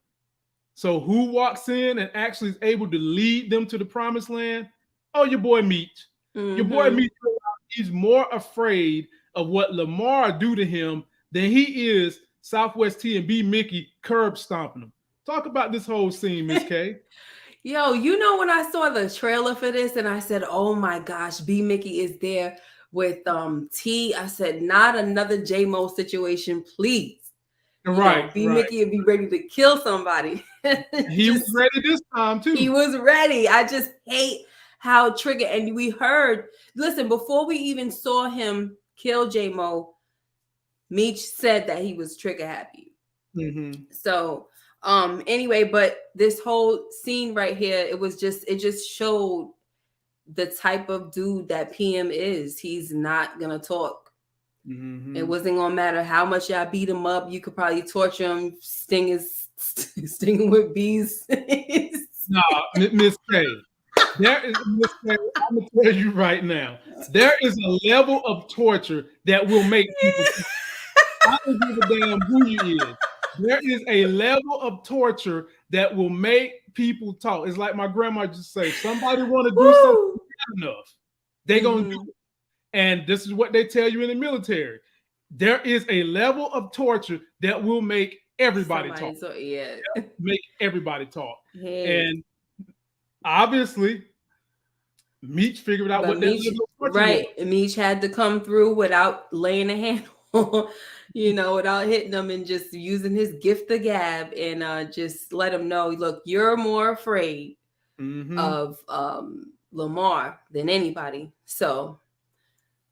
So who walks in and actually is able to lead them to the promised land? Oh, your boy Meech. Your boy Meech. He's more afraid of what Lamar do to him than he is Southwest T and B Mickey curb stomping him. Talk about this whole scene, Miss K. Yo, you know when I saw the trailer for this and I said, oh my gosh, B Mickey is there with T. I said, not another J-Mo situation, please. Right. B Mickey would be ready to kill somebody. He was ready this time too. He was ready. I just hate how triggered. And we heard, listen, before we even saw him kill J-Mo, Meech said that he was trigger happy. So anyway, but this whole scene right here, it just showed the type of dude that PM is. He's not gonna talk. It wasn't gonna matter how much y'all beat him up. You could probably torture him, sting him with bees. No, Miss K. I'm gonna tell you right now, there is a level of torture that will make people. I don't give a damn who you is. There is a level of torture that will make people talk. It's like my grandma just say, somebody want to do something bad enough, they gonna do it. And this is what they tell you in the military. There is a level of torture that will make everybody talk. So, yeah. Make everybody talk. Hey. And obviously, Meech figured out what that level of torture was. And Meech had to come through without laying a hand on, without hitting them, and just using his gift of gab and just let him know, look, you're more afraid of Lamar than anybody. So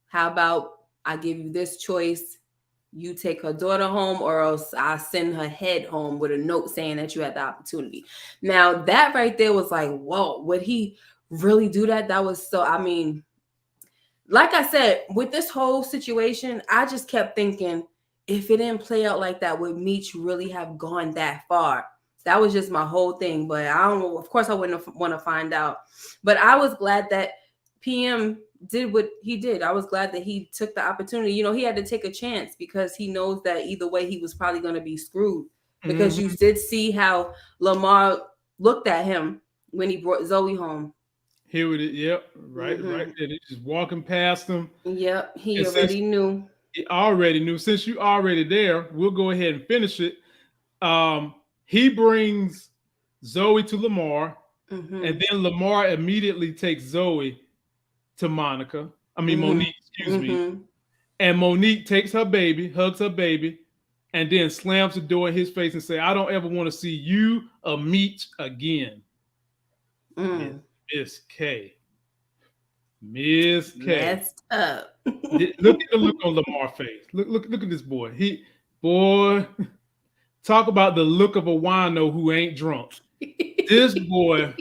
how about I give you this choice? You take her daughter home, or else I send her head home with a note saying that you had the opportunity. Now that right there was like, whoa, would he really do that? That was so, I mean, like I said, with this whole situation, I just kept thinking, if it didn't play out like that, would Meech really have gone that far? That was just my whole thing. But I don't know. Of course, I wouldn't want to find out. But I was glad that PM did what he did. I was glad that he took the opportunity. He had to take a chance because he knows that either way he was probably going to be screwed. Because you did see how Lamar looked at him when he brought Zoe home. Here with it, yep, right there. They just walking past him. Yep, he already knew. He already knew. Since you already there, we'll go ahead and finish it. He brings Zoe to Lamar, and then Lamar immediately takes Zoe to Monique, excuse me. And Monique takes her baby, hugs her baby, and then slams the door in his face and say, I don't ever want to see you or Meech again. Miss K. Messed up. Look at the look on Lamar's face. Look at this boy. Talk about the look of a wino who ain't drunk. This boy,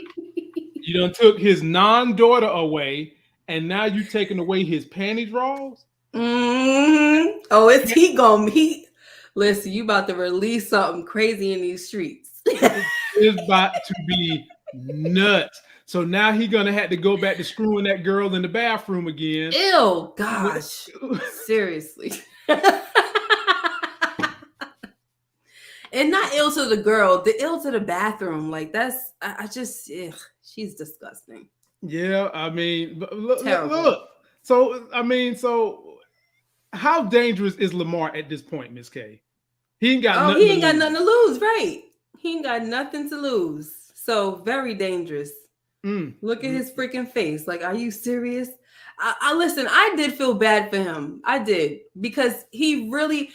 you done took his non-daughter away, and now you taking away his panty drawers? Oh, is he gonna listen, you about to release something crazy in these streets. It's about to be nuts. So now he gonna have to go back to screwing that girl in the bathroom again. Ew, gosh. Seriously. And not ill to the girl, the ill to the bathroom. Like that's, she's disgusting. Yeah, I mean, look. So how dangerous is Lamar at this point, Miss K? He ain't got nothing. He ain't got nothing to lose, right? He ain't got nothing to lose. So very dangerous. Look at his freaking face. Like, are you serious? I listen, I did feel bad for him. I did, because he really,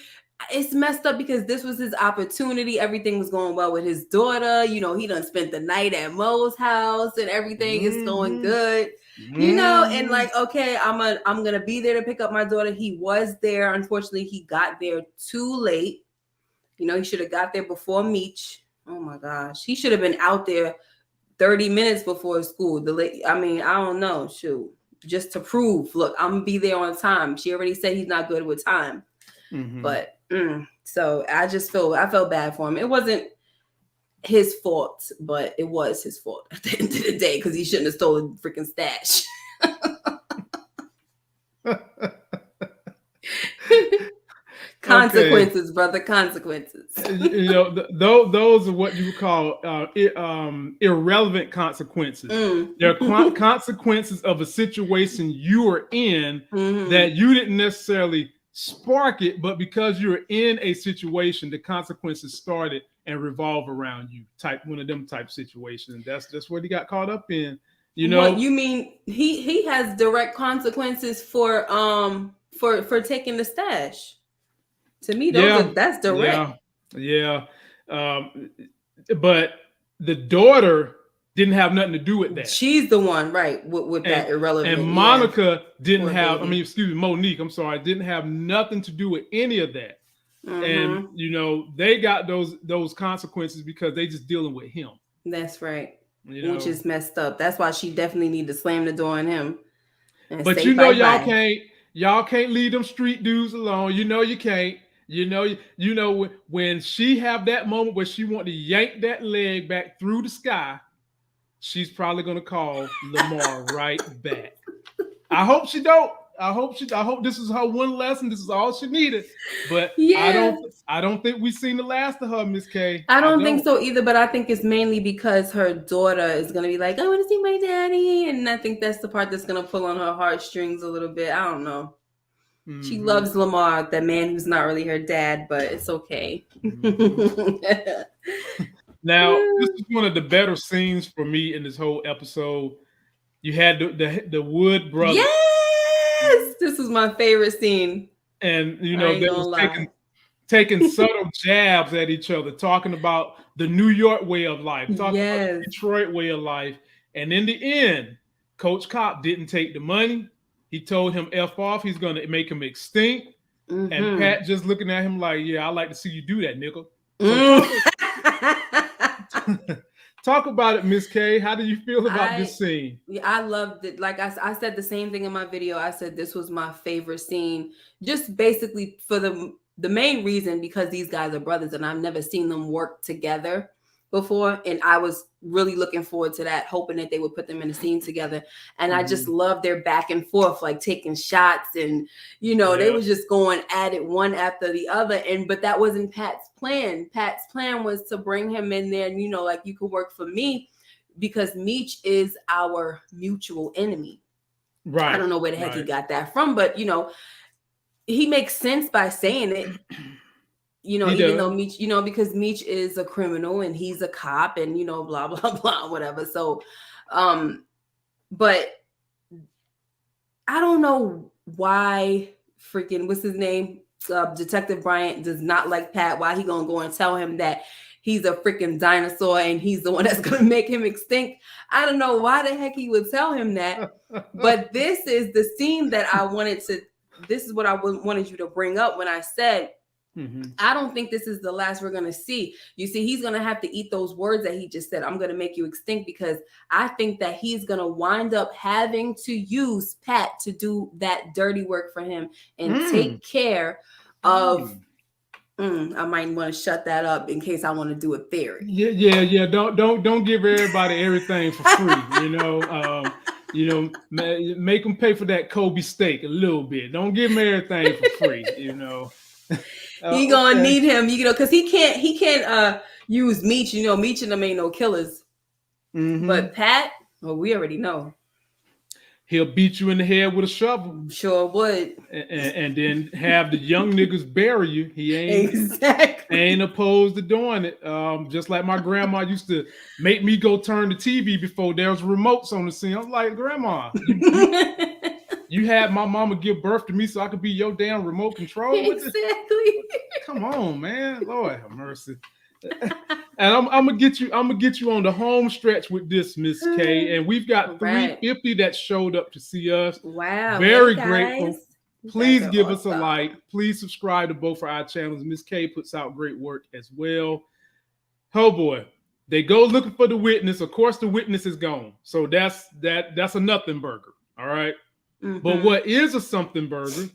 it's messed up because this was his opportunity. Everything was going well with his daughter. He done spent the night at Mo's house and everything is going good. And like, okay, I'm gonna be there to pick up my daughter. He was there. Unfortunately, he got there too late. He should have got there before Meech. Oh my gosh. He should have been out there 30 minutes before school. I don't know. Shoot. Just to prove, look, I'm gonna be there on time. She already said he's not good with time. But so I felt bad for him. It wasn't his fault, but it was his fault at the end of the day because he shouldn't have stolen freaking stash. Consequences, brother. Consequences. Those are what you would call irrelevant consequences. They're consequences of a situation you were in that you didn't necessarily spark it, but because you're in a situation, the consequences started and revolve around you. One of them type situations. That's what he got caught up in. What you mean? He has direct consequences for taking the stash. To me, that's direct. Yeah. But the daughter didn't have nothing to do with that. She's the one, right, with that irrelevant. And Monica didn't have, Monique, I'm sorry, didn't have nothing to do with any of that. And, they got those consequences because they just dealing with him. That's right. Which is messed up. That's why she definitely need to slam the door on him. But y'all can't leave them street dudes alone. You can't. When she have that moment where she want to yank that leg back through the sky, she's probably gonna call Lamar right back. I hope she don't. I hope this is her one lesson. This is all she needed. But yeah. I don't think we've seen the last of her, Miss K. I don't think so either, but I think it's mainly because her daughter is gonna be like, I want to see my daddy, and I think that's the part that's gonna pull on her heartstrings a little bit. I don't know. Mm-hmm. She loves Lamar, the man who's not really her dad, but it's okay. Mm-hmm. Now, this is one of the better scenes for me in this whole episode. You had the Wood brothers. Yes, this was my favorite scene. And they was taking subtle jabs at each other, talking about the New York way of life, talking about the Detroit way of life. And in the end, Coach Cop didn't take the money. He told him F off. He's going to make him extinct. Mm-hmm. And Pat just looking at him like, yeah, I like to see you do that, nickel. So talk about it, Miss K. How do you feel about this scene? I loved it. Like I said the same thing in my video. I said this was my favorite scene, just basically for the main reason because these guys are brothers and I've never seen them work together before. And I was really looking forward to that, hoping that they would put them in a scene together. And I just love their back and forth, like taking shots and, they were just going at it one after the other. But that wasn't Pat's plan. Pat's plan was to bring him in there and, like you could work for me because Meech is our mutual enemy. Right. I don't know where the heck he got that from, but, he makes sense by saying it. Even though Meech, because Meech is a criminal and he's a cop and, blah, blah, blah, whatever. So, but I don't know why freaking, what's his name? Detective Bryant does not like Pat. Why he gonna go and tell him that he's a freaking dinosaur and he's the one that's gonna make him extinct? I don't know why the heck he would tell him that. But this is the scene that this is what I wanted you to bring up when I said, I don't think this is the last we're going to see. You see, he's going to have to eat those words that he just said. I'm going to make you extinct because I think that he's going to wind up having to use Pat to do that dirty work for him and take care of. I might want to shut that up in case I want to do a theory. Yeah. Don't give everybody everything for free. Make them pay for that Kobe steak a little bit. Don't give them everything for free. He gonna need him, because he can't use Meech. Meech and them ain't no killers. But Pat, well, we already know. He'll beat you in the head with a shovel. Sure would. And then have the young niggas bury you. He ain't opposed to doing it. Just like my grandma used to make me go turn the TV before there was remotes on the scene. I was like, Grandma, you had my mama give birth to me so I could be your damn remote control? Exactly. Come on, man. Lord have mercy. And I'm gonna get you on the home stretch with this, Miss K. And we've got 350 that showed up to see us. Wow. Very grateful. Please give us a like. Please subscribe to both of our channels. Miss K puts out great work as well. Oh boy. They go looking for the witness. Of course, the witness is gone. So that's a nothing burger. All right. But what is a something burger?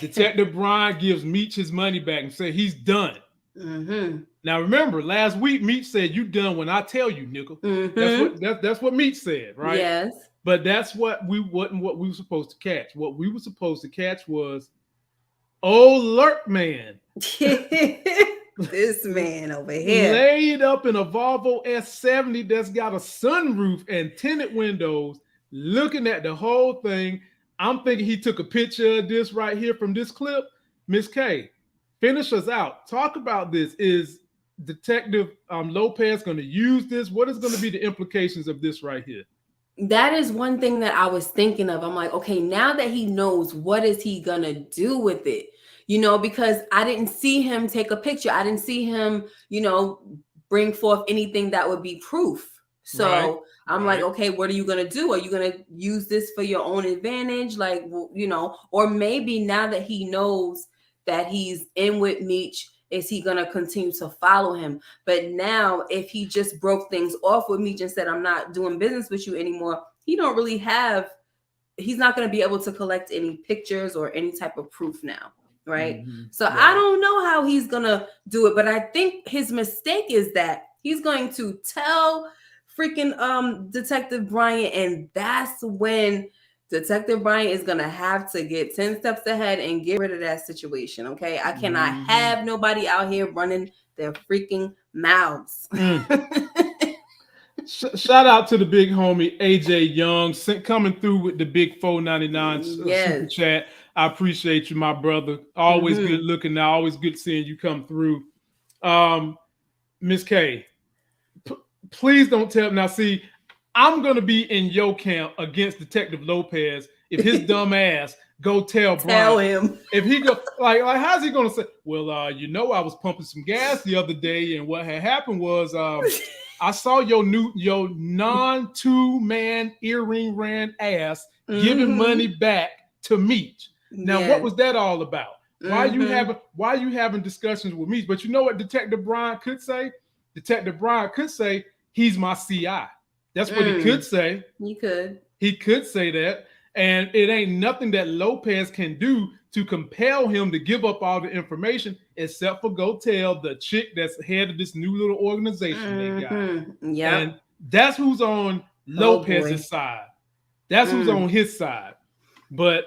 Detective Brian gives Meech his money back and said he's done. Now remember, last week Meech said you done when I tell you, nickel. That's what Meech said, right? Yes. But that's what we were supposed to catch. What we were supposed to catch was old Lurk Man. This man over here laid up in a Volvo S70 that's got a sunroof and tinted windows, looking at the whole thing. I'm thinking he took a picture of this right here from this clip. Miss K, finish us out. Talk about this. Is Detective Lopez going to use this? What is going to be the implications of this right here? That is one thing that I was thinking of. I'm like, okay, now that he knows, what is he going to do with it? Because I didn't see him take a picture. I didn't see him, bring forth anything that would be proof. So I'm like, okay, what are you going to do? Are you going to use this for your own advantage? Like, or maybe now that he knows that he's in with Meech, is he going to continue to follow him? But now if he just broke things off with Meech and said, I'm not doing business with you anymore, he's not going to be able to collect any pictures or any type of proof now. Right. So I don't know how he's going to do it, but I think his mistake is that he's going to tell freaking Detective Bryant, and that's when Detective Bryant is going to have to get 10 steps ahead and get rid of that situation, okay? I cannot have nobody out here running their freaking mouths. Shout out to the big homie AJ Young coming through with the big 499 super chat. I appreciate you, my brother. Always good looking now. Always good seeing you come through. Miss K, please don't tell. Now, see, I'm going to be in your camp against Detective Lopez if his dumb ass go tell Brian. If he go, like how's he going to say, well, I was pumping some gas the other day, and what had happened was I saw your non-2-man earring ran ass giving money back to Meech. Now, what was that all about? Why are you having discussions with Meech? But you know what Detective Brian could say? Detective Brian could say, he's my CI. That's what he could say. He could say that. And it ain't nothing that Lopez can do to compel him to give up all the information, except for go tell the chick that's head of this new little organization they got. Yeah. And that's who's on Lopez's side. That's who's on his side. But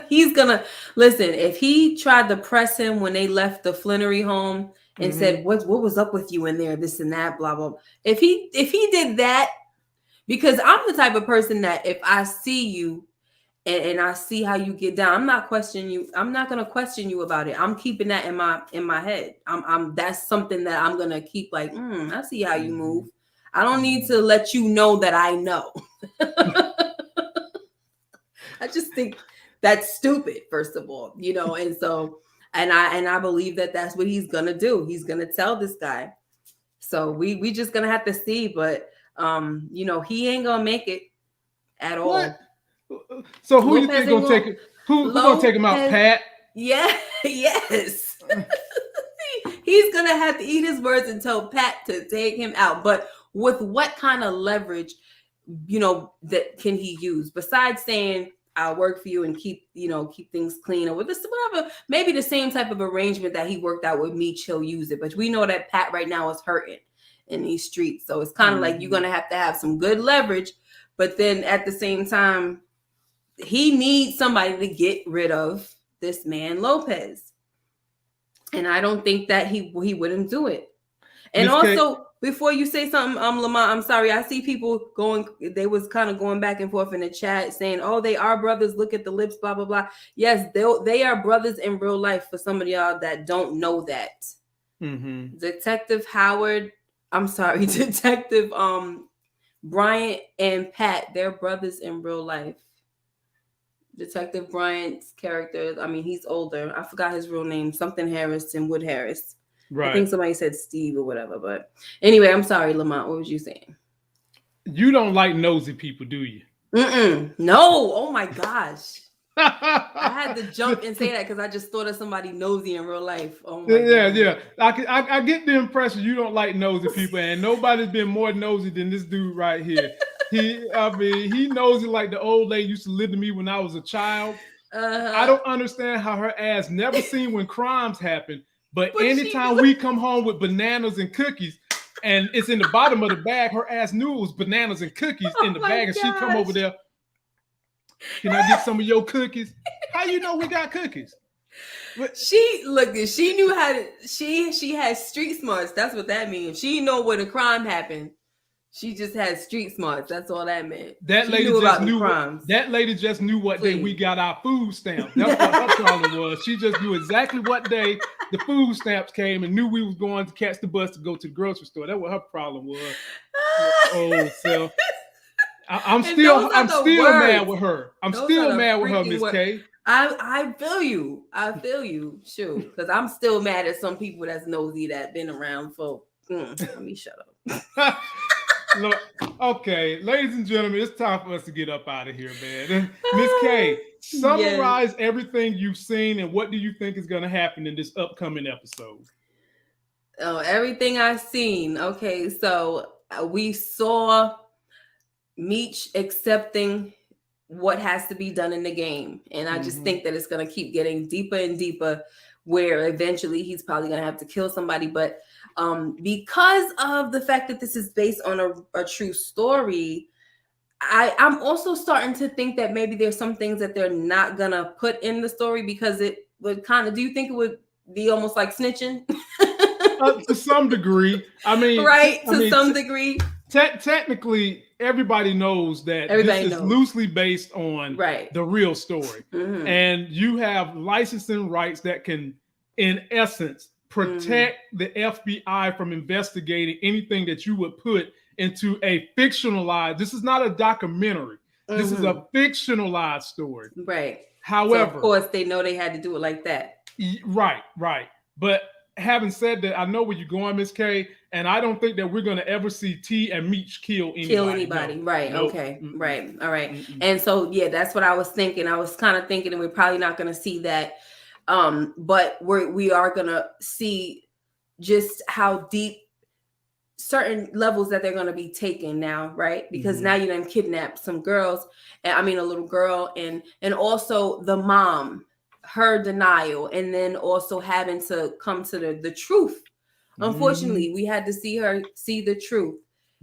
he's gonna listen. If he tried to press him when they left the Flannery home and said, what was up with you in there, this and that, blah, blah, blah. If he did that, because I'm the type of person that if I see you and I see how you get down, I'm not questioning you. I'm not gonna question you about it. I'm keeping that in my head. That's something that I'm gonna keep like, I see how you move. I don't need to let you know that I know. I just think that's stupid, first of all, and so and I believe that that's what he's gonna do. He's gonna tell this guy. So we just gonna have to see, but he ain't gonna make it at all. What? So who you think gonna take it? Who gonna take him out? Pat? Yeah, yes. He's gonna have to eat his words and tell Pat to take him out. But with what kind of leverage, that can he use besides saying, I'll work for you and keep things clean, or with this, whatever, maybe the same type of arrangement that he worked out with Meech, he'll use it. But we know that Pat right now is hurting in these streets. So it's kind of like you're going to have some good leverage, but then at the same time, he needs somebody to get rid of this man Lopez. And I don't think that he wouldn't do it. And also, before you say something, Lamont, I'm sorry. I see people they was kind of going back and forth in the chat saying, oh, they are brothers. Look at the lips, blah, blah, blah. Yes, they are brothers in real life for some of y'all that don't know that. Detective Bryant and Pat, they're brothers in real life. Detective Bryant's character, he's older. I forgot his real name, something Harrison, Wood Harris. Right. I think somebody said Steve or whatever. But anyway, I'm sorry, Lamont. What was you saying? You don't like nosy people, do you? No. Oh my gosh. I had to jump and say that because I just thought of somebody nosy in real life. Oh my God. Yeah. I get the impression you don't like nosy people, and nobody's been more nosy than this dude right here. He nosy like the old lady used to live to me when I was a child. I don't understand how her ass never seen when crimes happen. But anytime we come home with bananas and cookies, and it's in the bottom of the bag, her ass knew it was bananas and cookies in the bag, and she come over there. Can I get some of your cookies? How you know we got cookies? She knew how to. She has street smarts. That's what that means. She know where the crime happened. She just had street smarts. That's all that meant. That lady just knew what day we got our food stamps. That's what her problem was. She just knew exactly what day the food stamps came and knew we was going to catch the bus to go to the grocery store. That's what her problem was. Oh, so I'm still mad with her. I'm still mad with her, Miss K. I feel you. Shoot, because I'm still mad at some people that's nosy that been around for. Let me shut up. Look, okay, ladies and gentlemen, it's time for us to get up out of here, man. Miss K, summarize everything you've seen and what do you think is going to happen in this upcoming episode? Oh, everything I've seen. Okay, so we saw Meech accepting what has to be done in the game, and I just think that it's going to keep getting deeper and deeper, where eventually he's probably going to have to kill somebody, but because of the fact that this is based on a true story, I'm also starting to think that maybe there's some things that they're not gonna put in the story because it would kind of. Do you think it would be almost like snitching? To some degree. I mean, right? To some degree. Technically, everybody knows that this is loosely based on the real story. Mm-hmm. And you have licensing rights that can, in essence, protect the FBI from investigating anything that you would put into a fictionalized. This is not a documentary. This is a fictionalized story. Right. However, so of course, they know they had to do it like that. Right. But having said that, I know where you're going, Miss K, and I don't think that we're going to ever see T and Meech kill anybody. No. Right. Nope. Okay. Mm-mm. Right. All right. Mm-mm. And so, yeah, that's what I was thinking. I was kind of thinking that we're probably not going to see that. But we are going to see just how deep certain levels that they're going to be taking now, right? Because now you done kidnapped some girls, a little girl, and also the mom, her denial, and then also having to come to the truth. Unfortunately, we had to see her see the truth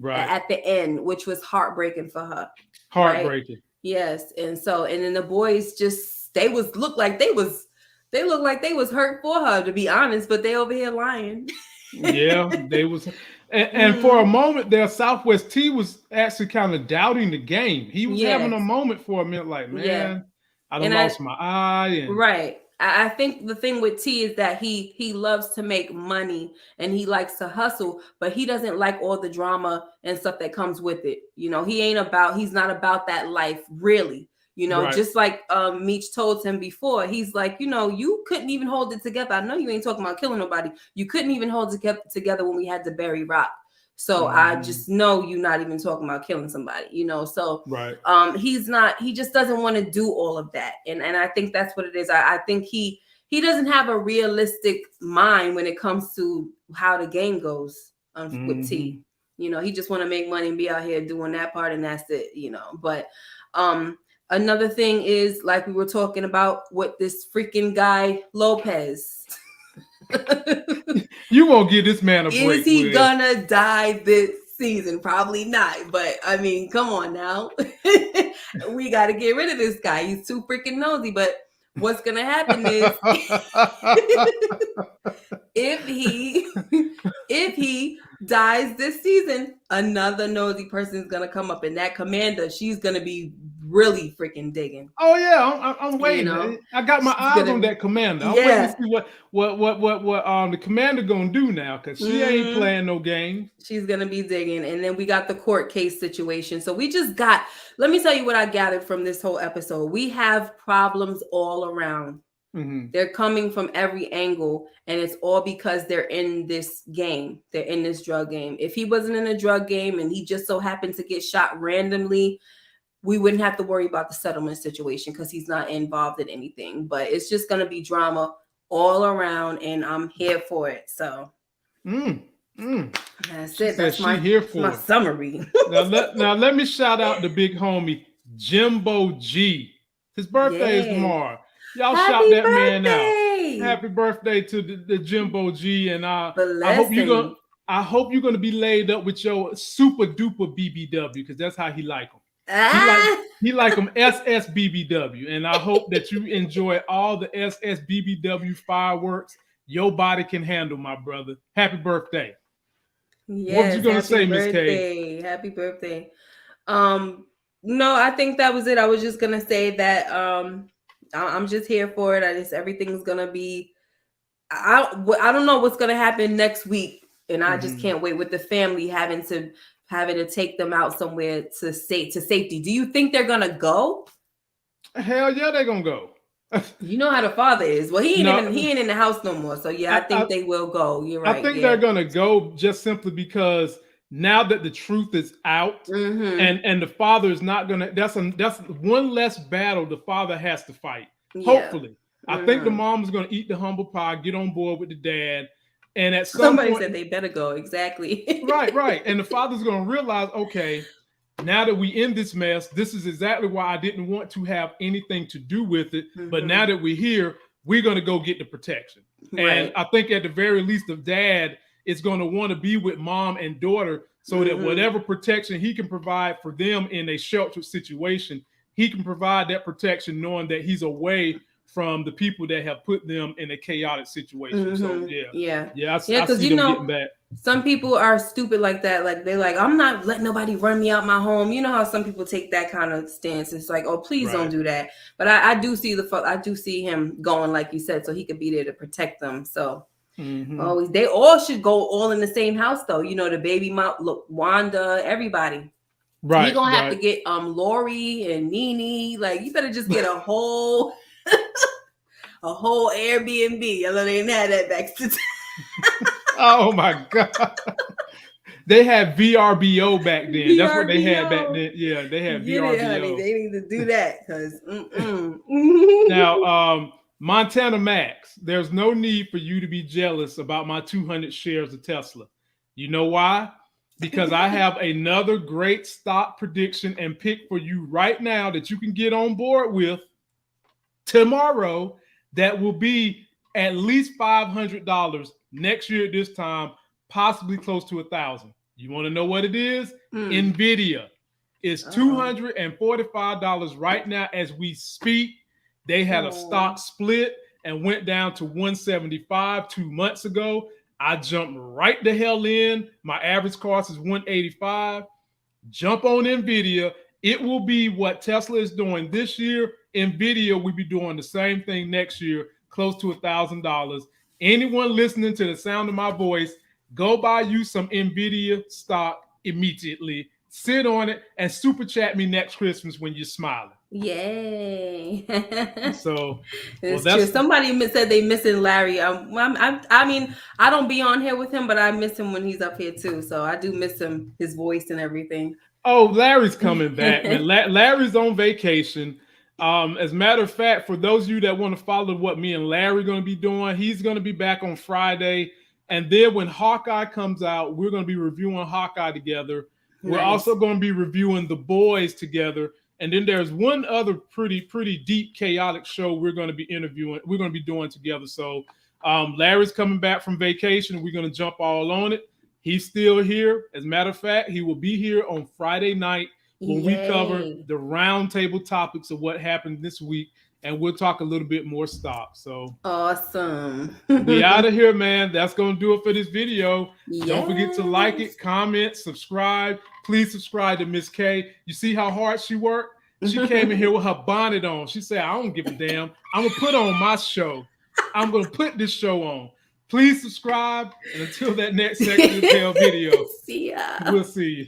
at the end, which was heartbreaking for her. Heartbreaking. Right? Yes. And then the boys just looked like they was hurt for her, to be honest, but they over here lying. Yeah, they was. And for a moment there, Southwest T was actually kind of doubting the game. He was having a moment for a minute, like, man, I done lost my eye. Right. I think the thing with T is that he loves to make money and he likes to hustle, but he doesn't like all the drama and stuff that comes with it. You know, he's not about that life, really. You know, just like Meech told him before, he's like, you know, you couldn't even hold it together. I know you ain't talking about killing nobody. You couldn't even hold it together when we had to bury Rock. So I just know you're not even talking about killing somebody, you know. So he just doesn't want to do all of that. And I think that's what it is. I think he doesn't have a realistic mind when it comes to how the game goes with T. You know, he just want to make money and be out here doing that part, and that's it, you know. But another thing is, like we were talking about with this freaking guy, Lopez. You won't give this man a break. Is he gonna die this season? Probably not. But I mean, come on now. We got to get rid of this guy. He's too freaking nosy. But what's gonna happen is if he dies this season, another nosy person is gonna come up, and that commander, she's gonna be really freaking digging. Oh yeah, I'm waiting. You know? I got my eyes on that commander. I'm waiting to see what the commander gonna do now, because she ain't playing no game. She's gonna be digging. And then we got the court case situation. So we just let me tell you what I gathered from this whole episode. We have problems all around. They're coming from every angle, and it's all because they're in this game. They're in this drug game. If he wasn't in a drug game and he just so happened to get shot randomly, we wouldn't have to worry about the settlement situation because he's not involved in anything. But it's just going to be drama all around, and I'm here for it. So that's it. That's my summary. now let me shout out the big homie, Jimbo G. His birthday is tomorrow. Y'all shout that man out. Happy birthday to the Jimbo G. And I hope you're gonna be laid up with your super duper BBW, because that's how he like them. He like them SS BBW, and I hope that you enjoy all the SS BBW fireworks your body can handle, my brother. Happy birthday. Yes, what was you gonna say, Miss K? Happy birthday. No, I think that was it. I was just gonna say that I'm just here for it. Everything's gonna be. I don't know what's gonna happen next week, and I just can't wait with the family having to take them out somewhere to safety. Do you think they're gonna go? Hell yeah, they're gonna go. You know how the father is. Well, he ain't in the house no more. So yeah, I think they will go. You're right. I think they're gonna go just simply because now that the truth is out, and the father is not gonna. That's one less battle the father has to fight. Yeah. Hopefully, I think the mom's gonna eat the humble pie, get on board with the dad, and at somebody said they better go. Exactly. right, and the father's gonna realize, okay, now that we in this mess, this is exactly why I didn't want to have anything to do with it. But now that we're here, we're gonna go get the protection. Right. And I think at the very least, the dad is gonna want to be with mom and daughter so that whatever protection he can provide for them in a sheltered situation, he can provide that protection knowing that he's away from the people that have put them in a chaotic situation. So I see them getting back. Some people are stupid like that. Like they're like, I'm not letting nobody run me out my home. You know how some people take that kind of stance. It's like, oh, please don't do that. But I do see him going, like you said, so he could be there to protect them. So they all should go all in the same house, though. You know, the baby mom, look, Wanda, everybody. Right. You're gonna have to get Lori and Nene. Like, you better just get a whole Airbnb. I know they didn't have that back to Oh my God. They had VRBO back then. VRBO. That's what they had back then. Yeah, they had VRBO. Honey. They need to do that because Now, Montana Max, there's no need for you to be jealous about my 200 shares of Tesla. You know why? Because I have another great stock prediction and pick for you right now that you can get on board with tomorrow that will be at least $500 next year at this time, possibly close to $1,000. You want to know what it is? NVIDIA is $245 right now as we speak. They had a stock split and went down to $175 2 months ago. I jumped right the hell in. My average cost is $185. Jump on NVIDIA. It will be what Tesla is doing this year. NVIDIA will be doing the same thing next year, close to $1,000. Anyone listening to the sound of my voice, go buy you some NVIDIA stock immediately. Sit on it and super chat me next Christmas when you're smiling. Yay. So it's true. Somebody said they missing Larry. I mean, I don't be on here with him, but I miss him when he's up here too. So I do miss him, his voice and everything. Oh, Larry's coming back, man. Larry's on vacation. As a matter of fact, for those of you that want to follow what me and Larry are going to be doing, he's going to be back on Friday. And then when Hawkeye comes out, we're going to be reviewing Hawkeye together. Nice. We're also going to be reviewing The Boys together. And then there's one other pretty deep, chaotic show we're going to be doing together. So Larry's coming back from vacation. We're going to jump all on it. He's still here. As a matter of fact, he will be here on Friday night when we cover the roundtable topics of what happened this week. And we'll talk a little bit more stock. So awesome. We out of here, man. That's going to do it for this video. Yes. Don't forget to like it, comment, subscribe. Please subscribe to Miss K. You see how hard she worked? She came in here with her bonnet on. She said, I don't give a damn. I'm going to put on my show. I'm going to put this show on. Please subscribe. And until that next Sexy as Hell video, see ya. We'll see you.